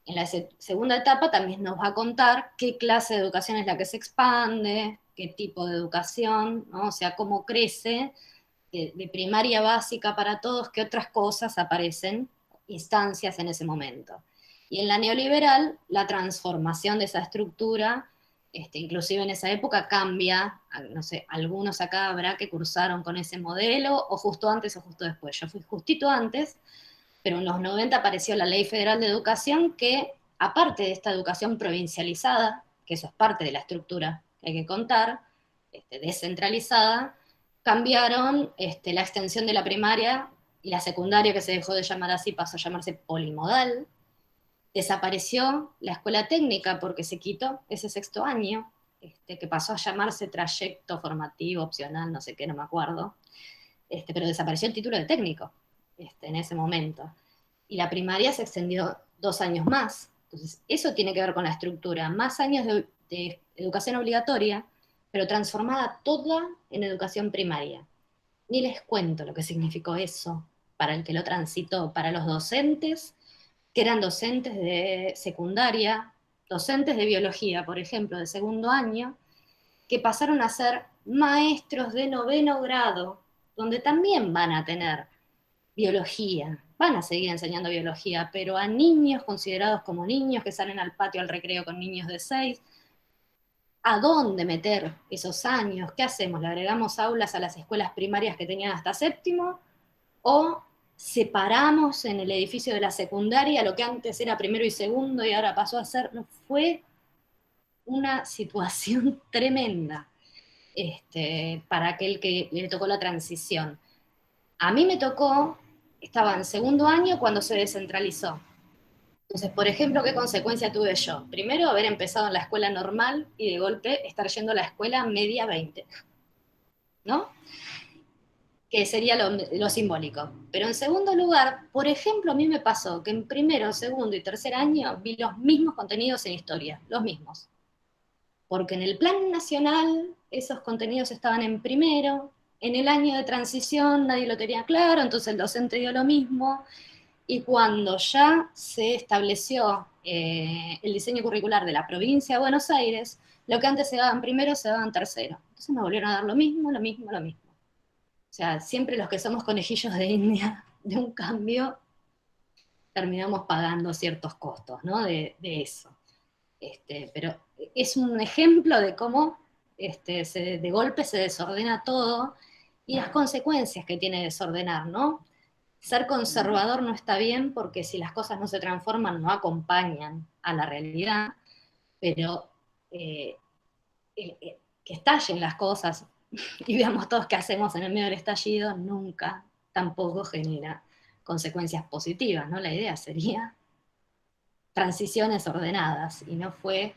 En la segunda etapa también nos va a contar qué clase de educación es la que se expande, qué tipo de educación, ¿no? O sea, cómo crece de primaria básica para todos, qué otras cosas aparecen, instancias en ese momento. Y en la neoliberal, la transformación de esa estructura, inclusive en esa época cambia, no sé, algunos acá habrá que cursaron con ese modelo, o justo antes o justo después. Yo fui justito antes, pero en los 90 apareció la Ley Federal de Educación que, aparte de esta educación provincializada, que eso es parte de la estructura que hay que contar, descentralizada, cambiaron la extensión de la primaria y la secundaria, que se dejó de llamar así, pasó a llamarse polimodal. Desapareció la escuela técnica porque se quitó ese sexto año, que pasó a llamarse trayecto formativo opcional, no sé qué, no me acuerdo, pero desapareció el título de técnico en ese momento. Y la primaria se extendió 2 años más. Entonces, eso tiene que ver con la estructura. Más años de educación obligatoria, pero transformada toda en educación primaria. Ni les cuento lo que significó eso para el que lo transitó, para los docentes, que eran docentes de secundaria, docentes de biología, por ejemplo, de segundo año, que pasaron a ser maestros de 9º grado, donde también van a tener biología, van a seguir enseñando biología, pero a niños considerados como niños que salen al patio al recreo con niños de 6, ¿a dónde meter esos años? ¿Qué hacemos? ¿Le agregamos aulas a las escuelas primarias que tenían hasta séptimo? ¿O separamos en el edificio de la secundaria lo que antes era primero y segundo y ahora pasó a ser? No, fue una situación tremenda para aquel que le tocó la transición. A mí me tocó, estaba en segundo año cuando se descentralizó. Entonces, por ejemplo, ¿qué consecuencia tuve yo? Primero, haber empezado en la escuela normal y de golpe estar yendo a la escuela media 20, ¿no? Que sería lo simbólico. Pero en segundo lugar, por ejemplo, a mí me pasó que en primero, segundo y tercer año vi los mismos contenidos en historia, los mismos. Porque en el plan nacional esos contenidos estaban en primero, en el año de transición nadie lo tenía claro, entonces el docente dio lo mismo, y cuando ya se estableció el diseño curricular de la provincia de Buenos Aires, lo que antes se daba en primero se daba en tercero. Entonces me volvieron a dar lo mismo, lo mismo, lo mismo. O sea, siempre los que somos conejillos de India de un cambio, terminamos pagando ciertos costos, ¿no? De eso. Pero es un ejemplo de cómo de golpe se desordena todo y las consecuencias que tiene desordenar, ¿no? Ser conservador no está bien porque si las cosas no se transforman, no acompañan a la realidad, pero eh, que estallen las cosas y veamos todos qué hacemos en el medio del estallido, nunca tampoco genera consecuencias positivas, ¿no? La idea sería transiciones ordenadas, y no fue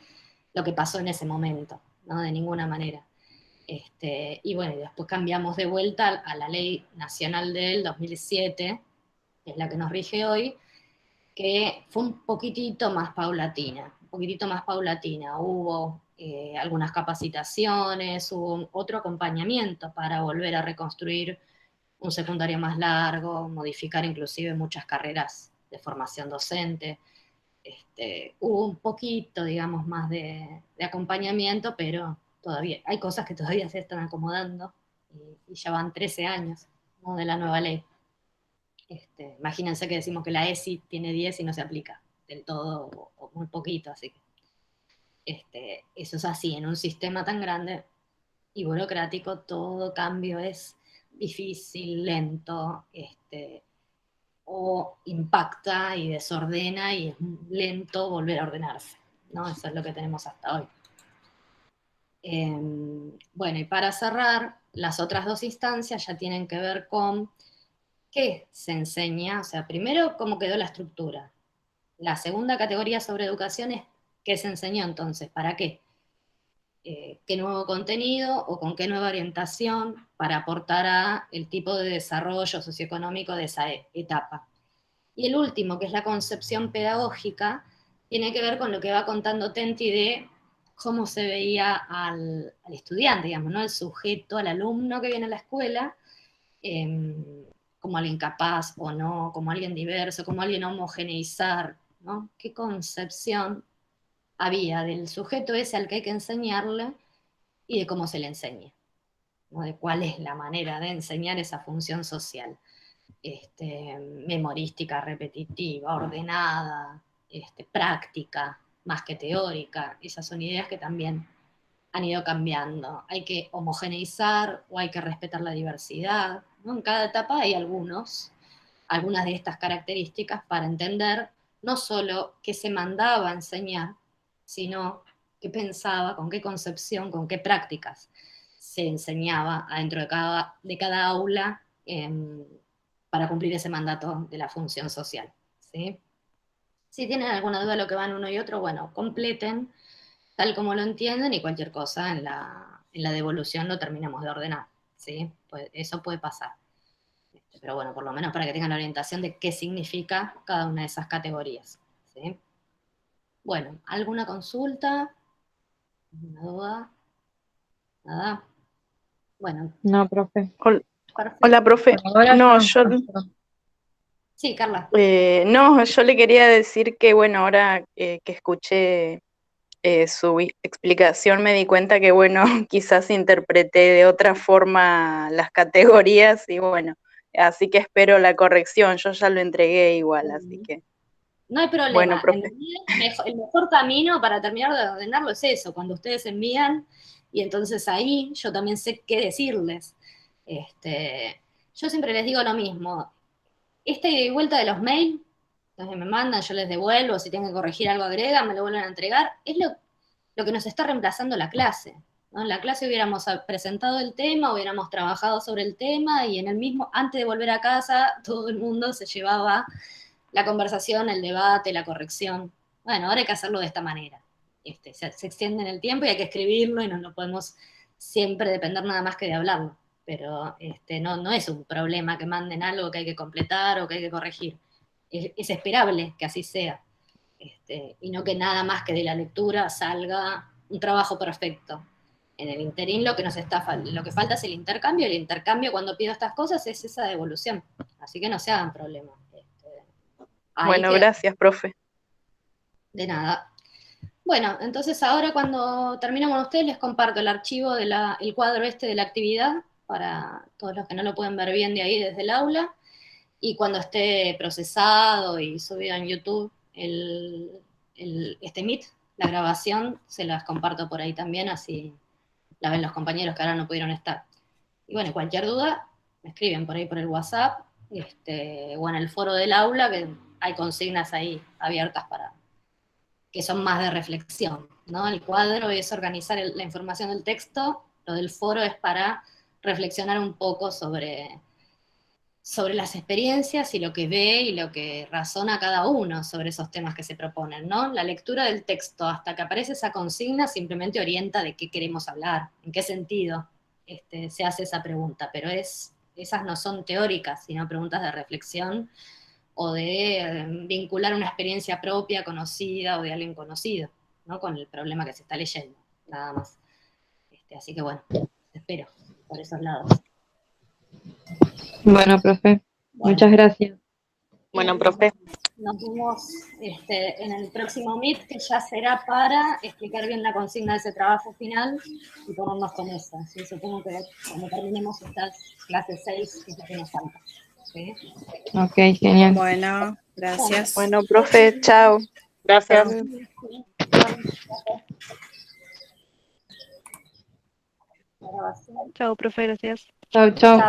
lo que pasó en ese momento, ¿no? De ninguna manera. Y bueno, después cambiamos de vuelta a la ley nacional del 2007, que es la que nos rige hoy, que fue un poquitito más paulatina, Hubo algunas capacitaciones, hubo otro acompañamiento para volver a reconstruir un secundario más largo, modificar inclusive muchas carreras de formación docente. Hubo un poquito, digamos, más de acompañamiento, pero todavía hay cosas que todavía se están acomodando y ya van 13 años, ¿no? De la nueva ley. Imagínense que decimos que la ESI tiene 10 y no se aplica del todo o muy poquito, así que eso es así, en un sistema tan grande y burocrático todo cambio es difícil, lento, o impacta y desordena y es lento volver a ordenarse, ¿no? Eso es lo que tenemos hasta hoy. Bueno, y para cerrar, las otras 2 instancias ya tienen que ver con qué se enseña, o sea, primero cómo quedó la estructura. La segunda categoría sobre educación es qué se enseñó entonces, para qué. Qué nuevo contenido o con qué nueva orientación para aportar a el tipo de desarrollo socioeconómico de esa etapa. Y el último, que es la concepción pedagógica, tiene que ver con lo que va contando Tenti de cómo se veía al estudiante, digamos, ¿no? El sujeto, al alumno que viene a la escuela, como alguien capaz o no, como alguien diverso, como alguien a homogeneizar, ¿no? ¿Qué concepción había del sujeto ese al que hay que enseñarle y de cómo se le enseña, ¿no? De cuál es la manera de enseñar esa función social, memorística, repetitiva, ordenada, práctica, más que teórica. Esas son ideas que también han ido cambiando. Hay que homogeneizar o hay que respetar la diversidad, ¿no? En cada etapa hay algunas de estas características para entender no solo qué se mandaba a enseñar, sino qué pensaba, con qué concepción, con qué prácticas se enseñaba adentro de cada aula para cumplir ese mandato de la función social, ¿sí? Si tienen alguna duda de lo que van uno y otro, bueno, completen tal como lo entienden y cualquier cosa en la devolución lo terminamos de ordenar, ¿sí? Pues eso puede pasar. Pero bueno, por lo menos para que tengan la orientación de qué significa cada una de esas categorías, ¿sí? Bueno, ¿alguna consulta? ¿Alguna duda? ¿Nada? Bueno, No, profe. Hola, perfecto. profe. Por ahora No, no. Sí, Carla. no, yo le quería decir que, bueno, ahora que escuché su explicación me di cuenta que, bueno, quizás interpreté de otra forma las categorías y, bueno, así que espero la corrección. Yo ya lo entregué igual, así que, No hay bueno, problema. profe. El mejor camino para terminar de ordenarlo es eso, cuando ustedes envían, y entonces ahí yo también sé qué decirles. Yo siempre les digo lo mismo. Esta ida y vuelta de los mails, entonces me mandan, yo les devuelvo, si tienen que corregir algo agregan, me lo vuelven a entregar, es lo que nos está reemplazando la clase, ¿no? En la clase hubiéramos presentado el tema, hubiéramos trabajado sobre el tema y en el mismo, antes de volver a casa, todo el mundo se llevaba la conversación, el debate, la corrección. Bueno, ahora hay que hacerlo de esta manera. Se extiende en el tiempo y hay que escribirlo y no podemos siempre depender nada más que de hablarlo. Pero no es un problema que manden algo que hay que completar o que hay que corregir. Es esperable que así sea. Y no que nada más que de la lectura salga un trabajo perfecto. En el interín lo que falta es el intercambio, y el intercambio cuando pido estas cosas es esa devolución. Así que no se hagan problemas. Ahí Bueno, queda, gracias, profe. de nada. Bueno, entonces ahora cuando termino con ustedes les comparto el archivo el cuadro de la actividad para todos los que no lo pueden ver bien de ahí desde el aula, y cuando esté procesado y subido en YouTube este Meet, la grabación, se las comparto por ahí también, así la ven los compañeros que ahora no pudieron estar. Y bueno, cualquier duda, me escriben por ahí por el WhatsApp, o en el foro del aula, que hay consignas ahí abiertas que son más de reflexión, ¿no? El cuadro es organizar la información del texto, lo del foro es para reflexionar un poco sobre las experiencias y lo que ve y lo que razona cada uno sobre esos temas que se proponen, ¿no? La lectura del texto hasta que aparece esa consigna simplemente orienta de qué queremos hablar, en qué sentido se hace esa pregunta, pero esas no son teóricas, sino preguntas de reflexión o de vincular una experiencia propia, conocida o de alguien conocido, ¿no? Con el problema que se está leyendo, nada más. Así que bueno, te espero por esos lados. Bueno, profe, Bueno, muchas gracias. Bueno, profe. nos vemos en el próximo Meet, que ya será para explicar bien la consigna de ese trabajo final y ponernos con eso. ¿Sí? Supongo que cuando terminemos estas clases 6, que es lo que nos falta. ¿Sí? Ok, genial. Bueno, gracias. Bueno, profe, chao. Gracias. Grabación. Chao, profe, gracias. Chao, chao.